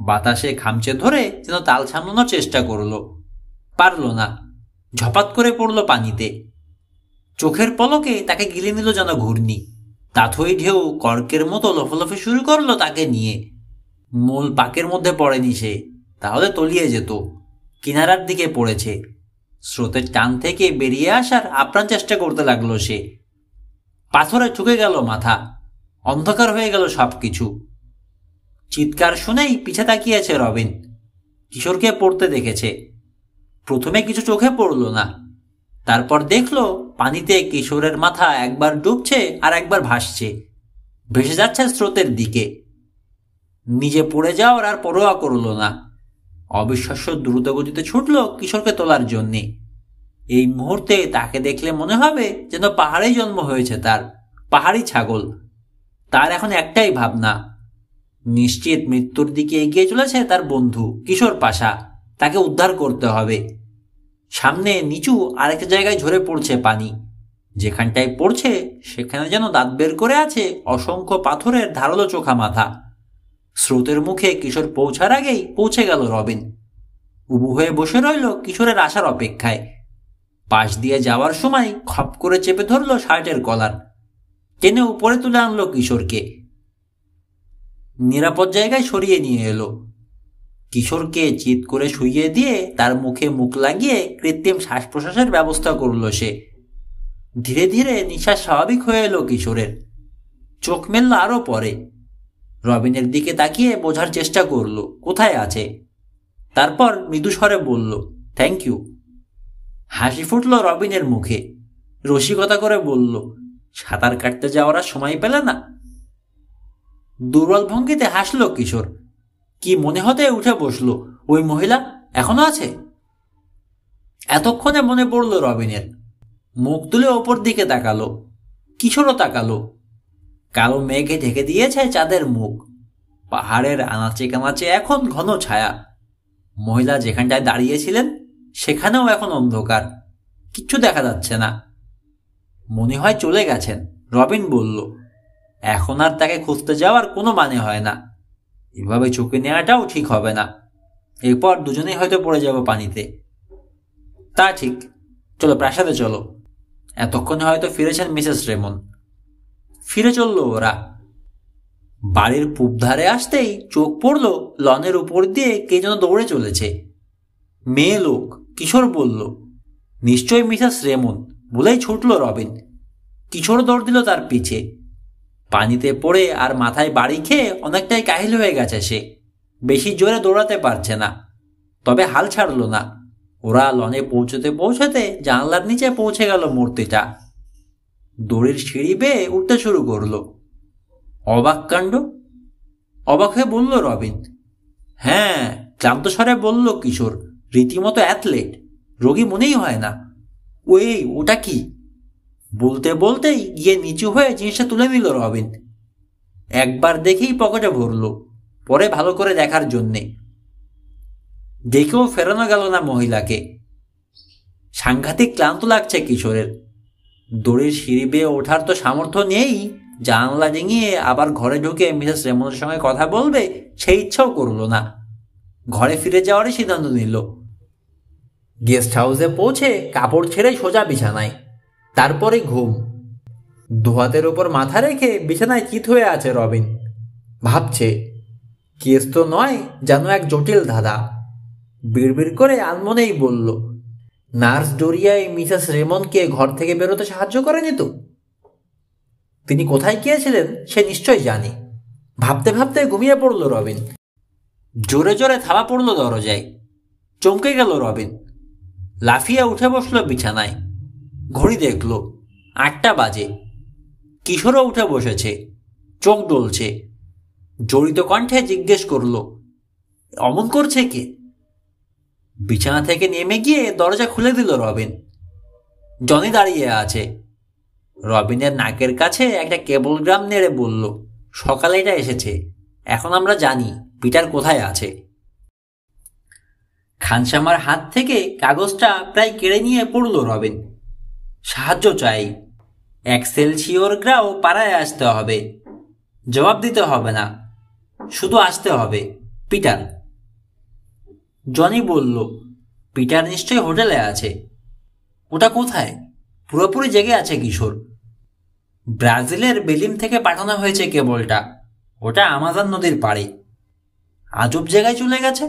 বাতাসে খামচে ধরে যেন তাল সামলানোর চেষ্টা করলো, পারল না। ঝপাত করে পড়ল পানিতে। চোখের পলকে তাকে গিলে নিল যেন ঘূর্ণি। তাথই ঢেউ কর্কের মতো লফলফে শুরু করলো তাকে নিয়ে। মূল পাকের মধ্যে পড়েনি সে, তাহলে তলিয়ে যেত। কিনারার দিকে পড়েছে। স্রোতের টান থেকে বেরিয়ে আসার আপ্রাণ চেষ্টা করতে লাগলো সে। পাথরে ঠুকে গেল মাথা, অন্ধকার হয়ে গেল সবকিছু। চিৎকার শুনেই পিছে তাকিয়েছে রবিন। কিশোরকে পড়তে দেখেছে। প্রথমে কিছু চোখে পড়ল না, তারপর দেখল পানিতে কিশোরের মাথা একবার ডুবছে আর একবার ভাসছে, ভেসে যাচ্ছে স্রোতের দিকে। নিজে পড়ে যাওয়ার আর পরোয়া করল না। অবিশ্বাস্য দ্রুত গতিতে ছুটল কিশোরকে তোলার জন্যে। এই মুহূর্তে তাকে দেখলে মনে হবে যেন পাহাড়েই জন্ম হয়েছে তার, পাহাড়ি ছাগল। তার এখন একটাই ভাবনা, নিশ্চিত মৃত্যুর দিকে এগিয়ে চলেছে তার বন্ধু কিশোর পাশা। তাকে উদ্ধার করতে হবে। সামনে নিচু আরেকটা জায়গায় ঝরে পড়ছে পানি। যেখানটায় পড়ছে সেখানে যেন দাঁত বের করে আছে অসংখ্য পাথরের ধারালো চোখা মাথা। স্রোতের মুখে কিশোর পৌঁছার আগেই পৌঁছে গেল রবিন। উবু হয়ে বসে রইল কিশোরের আসার অপেক্ষায়। পাশ দিয়ে যাওয়ার সময় খপ করে চেপে ধরল শার্টের কলার। টেনে উপরে তুলে আনলো কিশোরকে। নিরাপদ জায়গায় সরিয়ে নিয়ে এলো। কিশোরকে চিৎ করে শুইয়ে দিয়ে তার মুখে মুখ লাগিয়ে কৃত্রিম শ্বাস প্রশ্বাসের ব্যবস্থা করলো সে। ধীরে ধীরে নিঃশ্বাস স্বাভাবিক হয়ে এলো কিশোরের। চোখ মেলল আরো পরে। রবিনের দিকে তাকিয়ে বোঝার চেষ্টা করলো কোথায় আছে। তারপর মৃদু স্বরে বলল, থ্যাংক ইউ। হাসি ফুটল রবিনের মুখে। রসিকতা করে বলল, সাঁতার কাটতে যাওয়ার আর সময় পেলে না? দুর্বল ভঙ্গিতে হাসল কিশোর। কি মনে হতে উঠে বসলো, ওই মহিলা এখনো আছে? এতক্ষণে মনে পড়ল রবিনের। মুখ তুলে ওপর দিকে তাকালো। কিশোরও তাকালো। কালো মেঘে ঢেকে দিয়েছে চাঁদের মুখ। পাহাড়ের আনাচে কানাচে এখন ঘন ছায়া। মহিলা যেখানটায় দাঁড়িয়েছিলেন সেখানেও এখন অন্ধকার, কিচ্ছু দেখা যাচ্ছে না। মনে হয় চলে গেছেন, রবিন বলল। এখন আর তাকে খুঁজতে যাওয়ার কোনো মানে হয় না। এভাবে ঝুঁকি নেওয়াটাও ঠিক হবে না। এরপর দুজনেই হয়তো পড়ে যাব পানিতে। তা ঠিক, চলো প্রাসাদে চলো। এতক্ষণে হয়তো ফিরেছেন মিসেস রেমন। ফিরে চলল ওরা। বাড়ির পূব ধারে আসতেই চোখ পড়ল লনের উপর দিয়ে কে যেন দৌড়ে চলেছে। মেয়ে লোক, কিশোর বলল। নিশ্চয়ই মিসেস রেমন বলেই ছুটল রবিন। কিশোর দৌড় দিল তার পিছে। পানিতে পড়ে আর মাথায় বাড়ি খেয়ে অনেকটাই কাহিল হয়ে গেছে সে। বেশি জোরে দৌড়াতে পারছে না, তবে হাল ছাড়ল না। ওরা লনে পৌঁছতে পৌঁছতে জানলার নিচে পৌঁছে গেল মূর্তিটা। দড়ির সিঁড়ি বেয়ে উঠতে শুরু করলো। অবাক কাণ্ড, অবাক হয়ে বলল রবিন। হ্যাঁ, ক্লান্ত স্বরে বলল কিশোর। রীতিমতো অ্যাথলেট, রোগী মনেই হয় না। ওটা কি? বলতে বলতেই গিয়ে নিচু হয়ে জিনিসটা তুলে নিল রবিন। একবার দেখেই পকেটে ভরল, পরে ভালো করে দেখার জন্যে। দেখেও ফেরানো গেল না মহিলাকে। সাংঘাতিক ক্লান্ত লাগছে কিশোরের। দড়ির সিঁড়ি বেয়ে ওঠার তো সামর্থ্য নেই। জানলা ডিঙিয়ে আবার ঘরে ঢুকে মিসেস রেমনের সঙ্গে কথা বলবে সেই ইচ্ছাও করল না। ঘরে ফিরে যাওয়ারই সিদ্ধান্ত নিল। গেস্ট হাউসে পৌঁছে কাপড় ছেড়ে সোজা বিছানায়। তারপরে ঘুম। দুহাতের ওপর মাথা রেখে বিছানায় চিত হয়ে আছে রবিন। ভাবছে, কেস তো নয়, যেন এক জটিল ধাঁধা। বিড়বিড় করে আনমনেই বলল, নার্স ডোরিয়ায় মিসেস রেমনকে ঘর থেকে বেরোতে সাহায্য করেনি তো? তিনি কোথায় গিয়েছিলেন সে নিশ্চয় জানে। ভাবতে ভাবতে ঘুমিয়ে পড়ল রবিন। জোরে জোরে থাবা পড়ল দরজায়। চমকে গেল রবিন। লাফিয়ে উঠে বসল বিছানায়। ঘড়ি দেখল 8টা বাজে। কিশোরও উঠে বসেছে, চোখ ডলছে। জড়িত কণ্ঠে জিজ্ঞেস করল, অমন করছে কে? বিছানা থেকে নেমে গিয়ে দরজা খুলে দিল রবিন। জনি দাঁড়িয়ে আছে। রবিনের নাকের কাছে একটা কেবলগ্রাম নেড়ে বলল, সকালে এটা এসেছে। এখন আমরা জানি পিটার কোথায় আছে। খানসামার হাত থেকে কাগজটা প্রায় কেড়ে নিয়ে পড়ল রবিন। সাহায্য চাই। এক্সেলসিওর গ্রাও পাড়ায় আসতে হবে। জবাব দিতে হবে না, শুধু আসতে হবে। পিটার। জনি বলল, পিটার নিশ্চয়ই হোটেলে আছে। ওটা কোথায়? পুরোপুরি জেগে আছে কিশোর। ব্রাজিলের বেলিম থেকে পাঠানো হয়েছে কেবলটা। ওটা আমাজন নদীর পাড়ে। আজব জায়গায় চলে গেছে,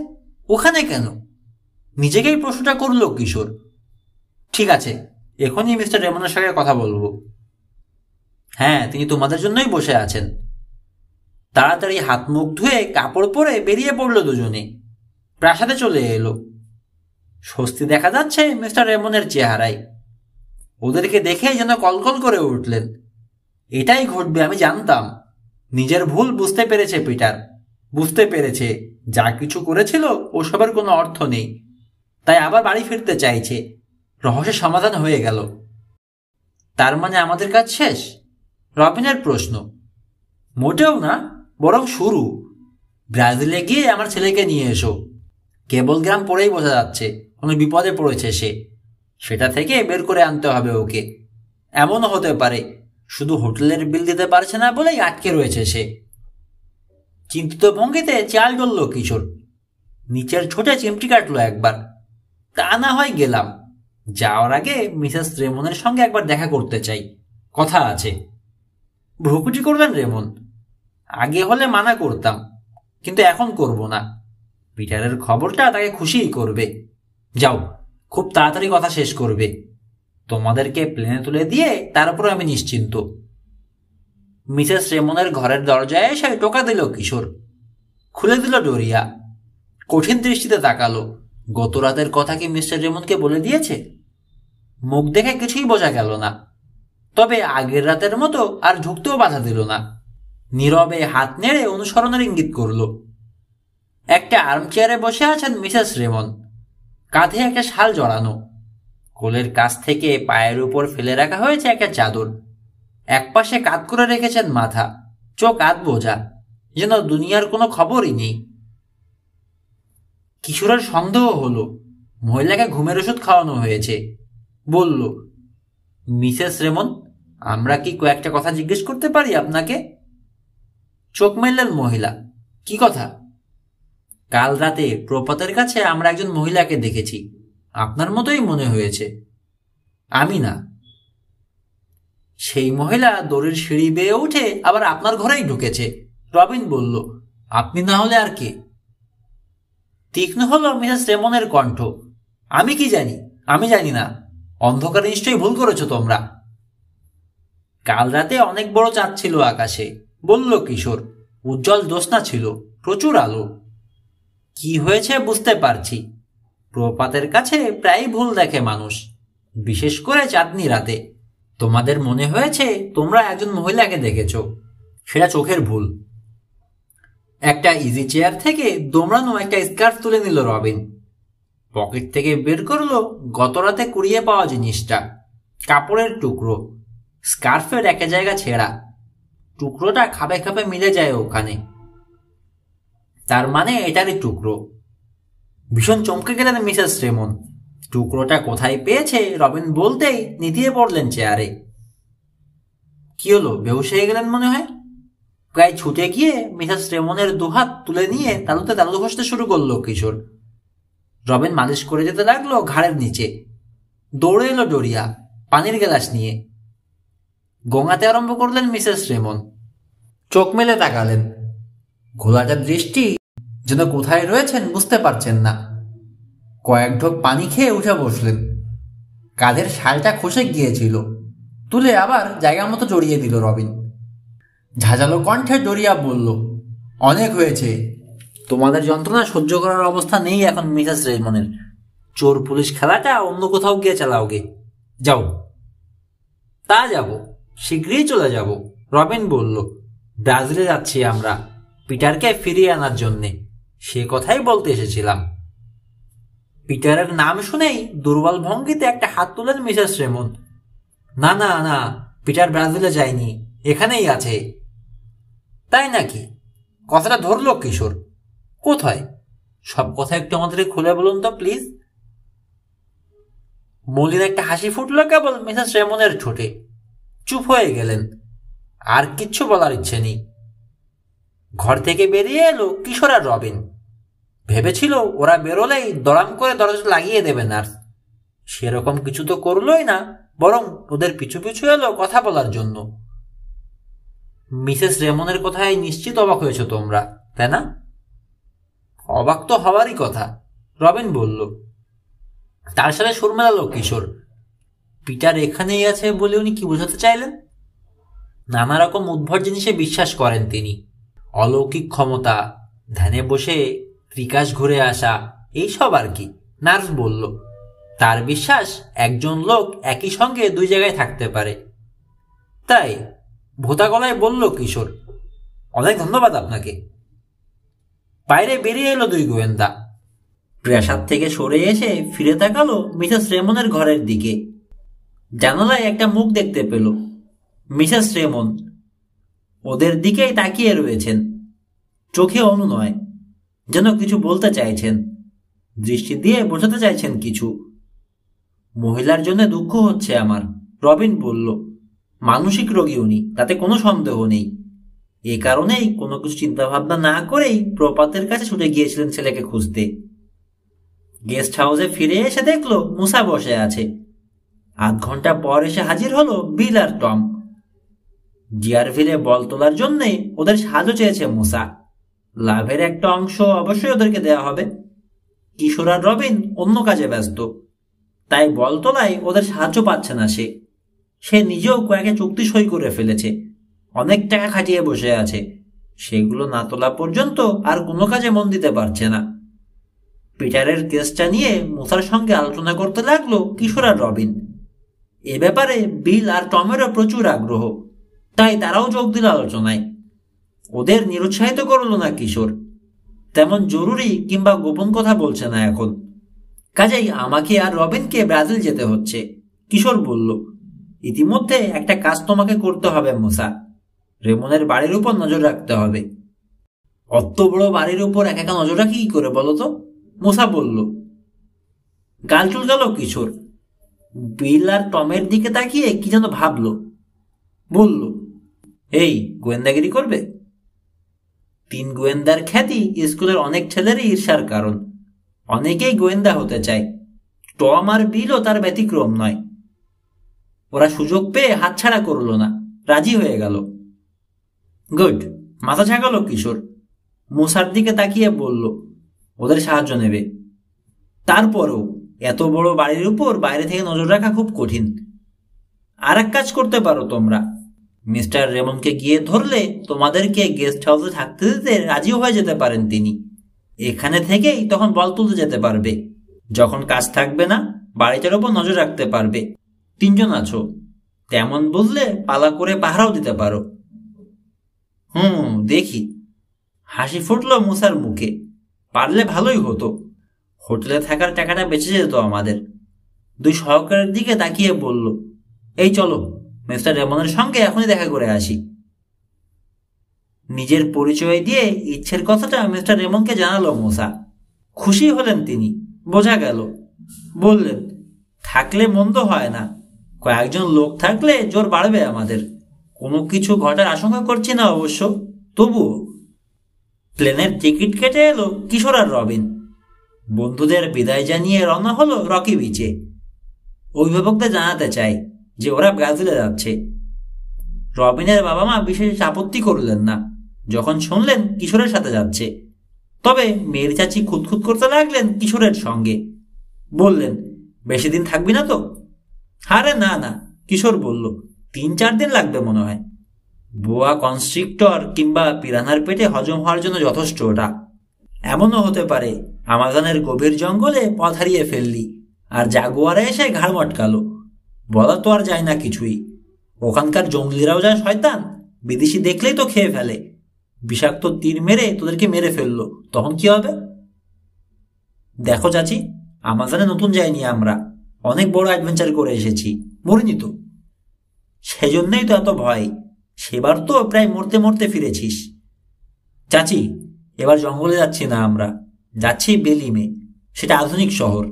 ওখানে কেন? নিজেকেই প্রশ্নটা করল কিশোর। ঠিক আছে, এখনই মিস্টার রেমনের সঙ্গে কথা বলবো। হ্যাঁ, তিনি তোমাদের জন্যই বসে আছেন। তাড়াতাড়ি হাত মুখ ধুয়ে কাপড় পরে বেরিয়ে পড়ল দুজনে। প্রাসাদে চলে এলো। স্বস্তি দেখা যাচ্ছে মিস্টার রেমনের চেহারায়। ওদেরকে দেখে যেন কলকল করে উঠলেন। এটাই ঘটবে আমি জানতাম। নিজের ভুল বুঝতে পেরেছে পিটার। বুঝতে পেরেছে যা কিছু করেছিল ওসবের কোনো অর্থ নেই, তাই আবার বাড়ি ফিরতে চাইছে। রহস্যের সমাধান হয়ে গেল। তার মানে আমাদের কাজ শেষ? রবিনের প্রশ্ন। মোটেও না, বরং শুরু। ব্রাজিলে গিয়ে আমার ছেলেকে নিয়ে এসো। কেবলগ্রাম পড়েই বোঝা যাচ্ছে কোনো বিপদে পড়েছে সে। সেটা থেকে বের করে আনতে হবে ওকে। এমনও হতে পারে শুধু হোটেলের বিল দিতে পারছে না বলেই আটকে রয়েছে সে। চিন্তিত ভঙ্গিতে চাল ডলল কিশোর। নিচের ছোটে চিমটি কাটলো একবার। তা না হয় গেলাম। যাওয়ার আগে মিসেস রেমনের সঙ্গে একবার দেখা করতে চাই, কথা আছে। ভ্রুকুটি করলেন রেমন। আগে হলে মানা করতাম, কিন্তু এখন করব না। পিটারের খবরটা তাকে খুশিই করবে। যাও, খুব তাড়াতাড়ি কথা শেষ করবে। তোমাদেরকে প্লেনে তুলে দিয়ে তার উপর আমি নিশ্চিন্ত। মিসেস রেমনের ঘরের দরজায় এসে টোকা দিল কিশোর। খুলে দিল ডোরিয়া। কঠিন দৃষ্টিতে তাকালো। গত রাতের কথা কি মিস্টার রেমনকে বলে দিয়েছে? মুখ দেখে কিছুই বোঝা গেল না, তবে আগের রাতের মতো আর ঢুকতেও বাধা দিল না। নীরবে হাত নেড়ে অনুসরণের ইঙ্গিত করল। একটা আর্মচেয়ারে বসে আছেন মিসেস রেমন, কাঁধে একটা শাল জড়ানো। কোলের কাছ থেকে পায়ের উপর ফেলে রাখা হয়েছে একটা চাদর। একপাশে কাত করে রেখেছেন মাথা, চোখ আধ বোঝা, যেন দুনিয়ার কোনো খবরই নেই। কিশোরের সন্দেহ হলো মহিলাকে ঘুমের ওষুধ খাওয়ানো হয়েছে। বলল, মিসেস রেমন, আমরা কি কয়েকটা কথা জিজ্ঞেস করতে পারি আপনাকে? চোখ মেললেন মহিলা। কি কথা? কাল রাতে প্রপাতের কাছে আমরা একজন মহিলাকে দেখেছি, আপনার মতোই মনে হয়েছে। আমি না। সেই মহিলা দড়ির সিঁড়ি বেয়ে উঠে আবার আপনার ঘরেই ঢুকেছে, রবিন বলল। আপনি না হলে আর কে? তীক্ষ্ণ হলো মিসেস রেমনের কণ্ঠ। আমি কি জানি? আমি জানি না। অন্ধকারে নিশ্চয়ই ভুল করেছ তোমরা। কাল রাতে অনেক বড় চাঁদ ছিল আকাশে, বলল কিশোর। উজ্জ্বল জ্যোৎস্না ছিল, প্রচুর আলো। কি হয়েছে বুঝতে পারছি। প্রপাতের কাছে প্রায় ভুল দেখে মানুষ, বিশেষ করে চাঁদনি রাতে। তোমাদের মনে হয়েছে তোমরা একজন মহিলাকে দেখেছ, সেটা চোখের ভুল। একটা ইজি চেয়ার থেকে দোমড়ানো একটা স্কার্ফ তুলে নিল রবিন। পকেট থেকে বের করলো গত রাতে কুড়িয়ে পাওয়া জিনিসটা। কাপড়ের টুকরো, স্কার্ফের একটা জায়গা ছেঁড়া। টুকরোটা খাপে খাপে মিলে যায় ওখানে। তার মানে এটারই টুকরো। ভীষণ চমকে গেলেন মিসেস রেমন। টুকরোটা কোথায় পেয়েছে রবিন বলতেই নিতিয়ে পড়লেন চেয়ারে। কি হলো, বেহুশ হয়ে গেলেন মনে হয়? প্রায় ছুটে গিয়ে মিসেস রেমনের দুহাত তুলে নিয়ে তালুতে তালু ঘষতে শুরু করলো কিশোর। রবিন মালিশ করে যেতে লাগলো ঘাড়ের নিচে। দৌড়ে এলো ডোরিয়া পানির গ্লাস নিয়ে। গোঙাতে আরম্ভ করলেন মিসেস রেমন। চোখ মেলে তাকালেন। ঘোলাটা দৃষ্টি, যেন কোথায় রয়েছেন বুঝতে পারছেন না। কয়েক ঢোক পানি খেয়ে উঠে বসলেন। কাঁধের শালটা খসে গিয়েছিল, তুলে আবার জায়গা মতো জড়িয়ে দিল রবিন। ঝাঁঝালো কণ্ঠে ডোরিয়া বলল, অনেক হয়েছে। তোমাদের যন্ত্রণা সহ্য করার অবস্থা নেই এখন মিসেস রেমনের। চোর পুলিশ খেলাটা অন্য কোথাও গিয়ে চালাওগে। যাও। তা যাব, শীঘ্রই চলে যাব, রবিন বলল। ব্রাজিলে যাচ্ছি আমরা, পিটারকে ফিরিয়ে আনার জন্যে। সে কথাই বলতে এসেছিলাম। পিটারের নাম শুনেই দুর্বল ভঙ্গিতে একটা হাত তুলেন মিসেস রেমন। না না না, পিটার ব্রাজিলে যায়নি, এখানেই আছে। তাই নাকি? কথাটা ধরল কিশোর। কোথায়? সব কথা একটু আমাদের খুলে বলুন তো প্লিজ। মলিন একটা হাসি ফুটল কেবল মিসেস রেমনের ঠোঁটে। চুপ হয়ে গেলেন। আর কিচ্ছু বলার ইচ্ছে নেই। ঘর থেকে বেরিয়ে এলো কিশোর আর রবিন। ভেবেছিল ওরা বেরোলেই দড়াম করে দরজা লাগিয়ে দেবে নার্স। সেরকম কিছু তো করলোই না, বরং ওদের পিছু পিছু এলো কথা বলার জন্য। মিসেস রেমনের কথায় নিশ্চিত অবাক হয়েছ তোমরা, তাই না? অবাক তো হওয়ারই কথা, রবিন বলল। তার সাথে সুর মেলালো কিশোর। পিটার এখানেই আছে বলে উনি কি বোঝাতে চাইলেন? নানা রকম উদ্ভট জিনিসে বিশ্বাস করেন তিনি। অলৌকিক ক্ষমতা, ধ্যানে বসে ত্রিকাশ ঘুরে আসা, এইসব আর কি। নার্স বলল, তার বিশ্বাস একজন লোক একই সঙ্গে দুই জায়গায় থাকতে পারে। তাই? ভোতা গলায় বলল কিশোর। অনেক ধন্যবাদ আপনাকে। বাইরে বেরিয়ে এলো দুই গোয়েন্দা। প্রাসাদ থেকে সরে এসে ফিরে তাকালো মিসেস রেমনের ঘরের দিকে। জানালায় একটা মুখ দেখতে পেল। মিসেস রেমন ওদের দিকেই তাকিয়ে রয়েছেন। চোখে অনুনয়, যেন কিছু বলতে চাইছেন, দৃষ্টি দিয়ে বোঝাতে চাইছেন কিছু। মহিলার জন্য দুঃখ হচ্ছে আমার, রবিন বলল। মানসিক রোগী উনি, তাতে কোনো সন্দেহ নেই। এ কারণেই কোনো কিছু চিন্তা ভাবনা না করেই প্রপাতের কাছে ছুটে গিয়েছিলেন ছেলেকে খুঁজতে। গেস্ট হাউসে ফিরে এসে দেখলো মুসা বসে আছে। আধ ঘন্টা পর এসে হাজির হলো বিল আর টম। জিয়ারভিলে বল তোলার জন্য ওদের সাহায্য চেয়েছে মুসা। লাভের একটা অংশ অবশ্যই ওদেরকে দেওয়া হবে। কিশোর আর রবিন অন্য কাজে ব্যস্ত, তাই বল তোলায় ওদের সাহায্য পাচ্ছে না। সে নিজেও কয়েকটা চুক্তি সই করে ফেলেছে, অনেক টাকা খাটিয়ে বসে আছে। সেগুলো না তোলা পর্যন্ত আর কোনো কাজে মন দিতে পারছে না। পিটারের কেসটা নিয়ে মুসার সঙ্গে আলোচনা করতে লাগলো কিশোর আর রবিন। এ ব্যাপারে বিল আর টমেরও প্রচুর আগ্রহ, তাই তারাও যোগ দিল আলোচনায়। ওদের নিরুৎসাহিত করল না কিশোর, তেমন জরুরি কিংবা গোপন কথা বলছে না এখন। কাজেই আমাকে আর রবিনকে ব্রাজিল যেতে হচ্ছে। কিশোর বলল, ইতিমধ্যে একটা কাজ তোমাকে করতে হবে মুসা, রেমনের বাড়ির উপর নজর রাখতে হবে। অত বড় বাড়ির উপর একা একা নজর রাখি কি করে বলো তো? মুসা বলল। গাল চুলকাল কিশোর। বিল আর টমের দিকে তাকিয়ে কি যেন ভাবলো, বলল, এই গোয়েন্দাগিরি করবে? 3 গোয়েন্দার খ্যাতি স্কুলের অনেক ছেলেরই ঈর্ষার কারণ। অনেকেই গোয়েন্দা হতে চায়, টম আর বিলও তার ব্যতিক্রম নয়। ওরা সুযোগ পেয়ে হাতছাড়া করল না, রাজি হয়ে গেল। গুড, মাথা ঝাঁকালো কিশোর। মুসার দিকে তাকিয়ে বলল, ওদের সাহায্য নেবে। তারপরও এত বড় বাড়ির উপর বাইরে থেকে নজর রাখা খুব কঠিন। আর এক কাজ করতে পারো তোমরা, মিস্টার রেমনকে গিয়ে ধরলে তোমাদেরকে গেস্ট হাউসে থাকতে দিতে রাজিও হয়ে যেতে পারেন তিনি। এখানে থেকেই তখন বল তুলতে যেতে পারবে। যখন কাজ থাকবে না, বাড়িটার উপর নজর রাখতে পারবে। 3 জন আছো, তেমন বুঝলে পালা করে পাহারাও দিতে পারো। দেখি। হাসি ফুটল মুসার মুখে। পারলে ভালোই হতো, হোটেলে থাকার টাকাটা বেঁচে যেত আমাদের। 2 সহকারের দিকে তাকিয়ে বলল, এই চলো, মিস্টার রেমনের সঙ্গে এখনই দেখা করে আসি। নিজের পরিচয় দিয়ে ইচ্ছের কথাটা মিস্টার রেমনকে জানালো মুসা। খুশি হলেন তিনি, বোঝা গেল। বললেন, থাকলে মন্দ হয় না, কয়েকজন লোক থাকলে জোর বাড়বে আমাদের। কোনো কিছু ঘটার আশঙ্কা করছি না অবশ্য, তবুও। প্লেনের টিকিট কেটে এলো কিশোর আর রবিন। বন্ধুদের বিদায় জানিয়ে রওনা হলো রকি বিচে। অভিভাবকদের জানাতে চায় যে ওরা ব্রাজিলে যাচ্ছে। রবিনের বাবা মা বিশেষ আপত্তি করলেন না যখন শুনলেন কিশোরের সাথে যাচ্ছে। তবে মেয়ের চাচি খুঁতখুত করতে লাগলেন কিশোরের সঙ্গে। বললেন, বেশি দিন থাকবি না তো? আরে না না, কিশোর বলল, 3-4 দিন লাগবে মনে হয়। বোয়া কনস্ট্রিক্টর কিংবা পিরানার পেটে হজম হওয়ার জন্য যথেষ্ট ওটা। এমনও হতে পারে আমাজনের গভীর জঙ্গলে পথ হারিয়ে ফেললি আর জাগুয়ারে এসে ঘাড় মটকালো। বলা তো আর যায় না কিছুই। ওখানকার জঙ্গলিরাও যায় শয়তান, বিদেশি দেখলেই তো খেয়ে ফেলে। বিষাক্ত তীর মেরে তোদেরকে মেরে ফেললো, তখন কি হবে? দেখো চাচি, আমাজনে নতুন যাইনি আমরা, অনেক বড় অ্যাডভেঞ্চার করে এসেছি, মরিনি তো। সেজন্যই তো এত ভয়। সেবার তো প্রায় মরতে মরতে ফিরেছিস। চাচি, এবার জঙ্গলে যাচ্ছি না আমরা, যাচ্ছি বেলিমে। সেটা আধুনিক শহর।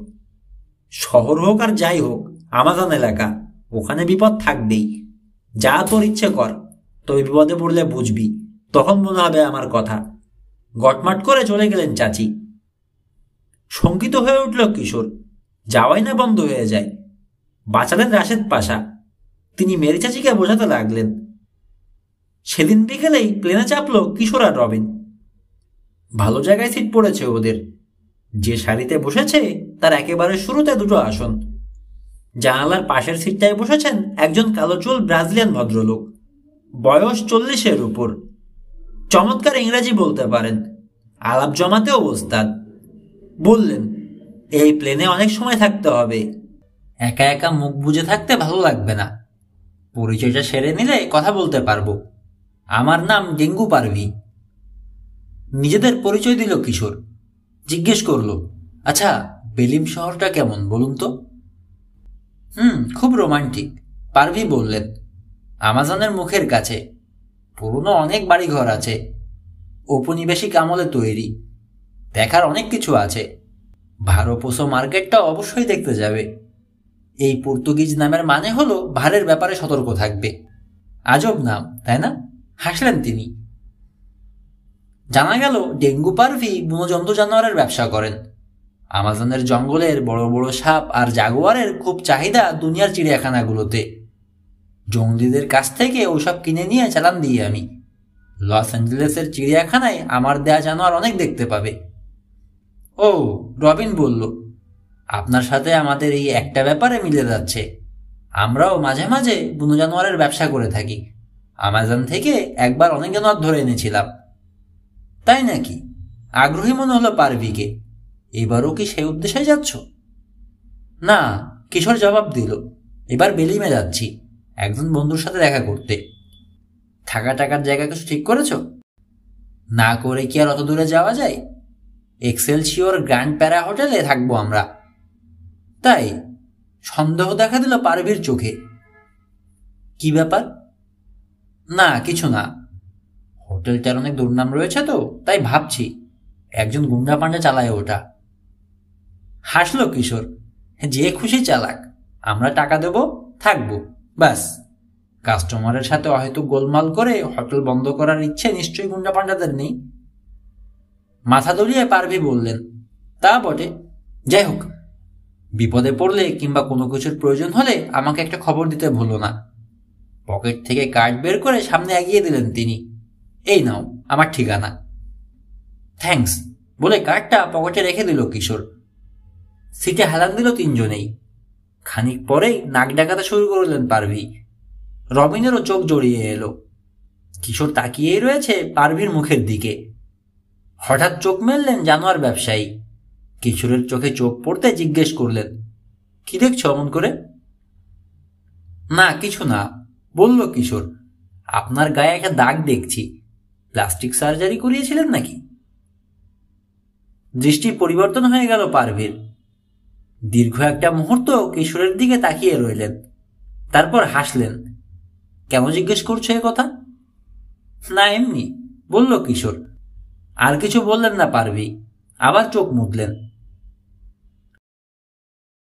শহর হোক আর যাই হোক, আমাজন এলাকা, ওখানে বিপদ থাকবেই। যা তোর ইচ্ছে কর, তবে বিপদে পড়লে বুঝবি, তখন মনে হবে আমার কথা। গটমাট করে চলে গেলেন চাচি। শঙ্কিত হয়ে উঠল কিশোর, যাওয়াই না বন্ধ হয়ে যায়। বাঁচালেন রাশেদ পাশা। তিনি মেরি চাচিকে বোঝাতে লাগলেন। সেদিন বিকেলেই প্লেনে চাপলো কিশোর আর রবিন। ভালো জায়গায় সিট পড়েছে ওদের। যে সারিতে বসেছে তার একেবারে শুরুতে 2টো আসন। জানালার পাশের সিটটায় বসেছেন একজন কালো চুল ব্রাজিলিয়ান ভদ্রলোক, বয়স 40-এর উপর। চমৎকার ইংরেজি বলতে পারেন, আলাপ জমাতেও ওস্তাদ। বললেন, এই প্লেনে অনেক সময় থাকতে হবে, একা একা মুখ বুজে থাকতে ভালো লাগবে না। পরিচয়টা সেরে নিলে কথা বলতে পারবো। আমার নাম ডেঙ্গু পারভি। নিজেদের পরিচয় দিল কিশোর। জিজ্ঞেস করলো, আচ্ছা বেলিম শহরটা কেমন বলুন তো? খুব রোমান্টিক, পারভি বললেন। আমাজনের মুখের কাছে পুরনো অনেক বাড়িঘর আছে, ঔপনিবেশিক আমলে তৈরি। দেখার অনেক কিছু আছে। ভারোপোসো মার্কেটটা অবশ্যই দেখতে যাবে। এই পর্তুগিজ নামের মানে হলো ভারের ব্যাপারে সতর্ক থাকবে। আজব নাম, তাই না? হাসলেন তিনি। জানা গেল ডেঙ্গু পারভি বুনো জন্তু জানোয়ারের ব্যবসা করেন। আমাজনের জঙ্গলের বড় বড় সাপ আর জাগুয়ারের খুব চাহিদা দুনিয়ার চিড়িয়াখানাগুলোতে। জঙ্গলিদের কাছ থেকে ওসব কিনে নিয়ে চালান দিই আমি। লস অ্যাঞ্জেলেসের চিড়িয়াখানায় আমার দেয়া জানোয়ার অনেক দেখতে পাবে। ও, রবিন বলল, আপনার সাথে আমাদের এই একটা ব্যাপারে মিলে যাচ্ছে। আমরাও মাঝে মাঝে বুনো জানোয়ারের ব্যবসা করে থাকি। আমাজন থেকে একবার অনেক জানোয়ার ধরে এনেছিলাম। তাই নাকি? আগ্রহী মনে হলো পারভিকে। এবারও কি সেই উদ্দেশ্যে যাচ্ছ? না, কিশোর জবাব দিল। এবার বেলিমে যাচ্ছি, একজন বন্ধুর সাথে দেখা করতে। থাকা টাকার জায়গা কিছু ঠিক করেছ? না করে কি আর অত দূরে যাওয়া যায়? এক্সেলসিওর গ্র্যান্ড প্যারা হোটেলে থাকবো আমরা। তাই? সন্দেহ দেখা দিল পারভির চোখে। কি ব্যাপার? না, কিছু না। হোটেলটার অনেক দুর্নাম রয়েছে তো, তাই ভাবছি একজন গুন্ডা পান্ডা চালায় ওটা। হাসল কিশোর। যে খুশি চালাক, আমরা টাকা দেব, থাকবো, ব্যাস। কাস্টমারের সাথে হয়তো গোলমাল করে হোটেল বন্ধ করার ইচ্ছে নিশ্চয়ই গুন্ডা পান্ডাদের নেই। মাথা দলিয়ে পারভি বললেন, তা বটে। যাই হোক, বিপদে পড়লে কিংবা কোনো কিছুর প্রয়োজন হলে আমাকে একটা খবর দিতে ভুলো না। পকেট থেকে কার্ড বের করে সামনে এগিয়ে দিলেন তিনি। এই নাও আমার ঠিকানা। থ্যাঙ্কস বলে কার্ডটা পকেটে রেখে দিল কিশোর। সিটে হেলান দিল তিনজনেই। খানিক পরেই নাক ডাকাতে শুরু করলেন পারভি। রবিনেরও চোখ জড়িয়ে এলো। কিশোর তাকিয়েই রয়েছে পারভির মুখের দিকে। হঠাৎ চোখ মেললেন জানোয়ার ব্যবসায়ী। কিশোরের চোখে চোখ পড়তে জিজ্ঞেস করলেন, কি দেখছো অমন করে? না, কিছু না, বলল কিশোর। আপনার গায়ে একটা দাগ দেখছি। প্লাস্টিক সার্জারি করিয়েছিলেন নাকি? দৃষ্টি পরিবর্তন হয়ে গেল পারভির। দীর্ঘ একটা মুহূর্ত কিশোরের দিকে তাকিয়ে রইলেন, তারপর হাসলেন। কেন জিজ্ঞেস করছো এ কথা? না, এমনি, বলল কিশোর। আর কিছু বললেন না পারভি, আবার চোখ মুদলেন।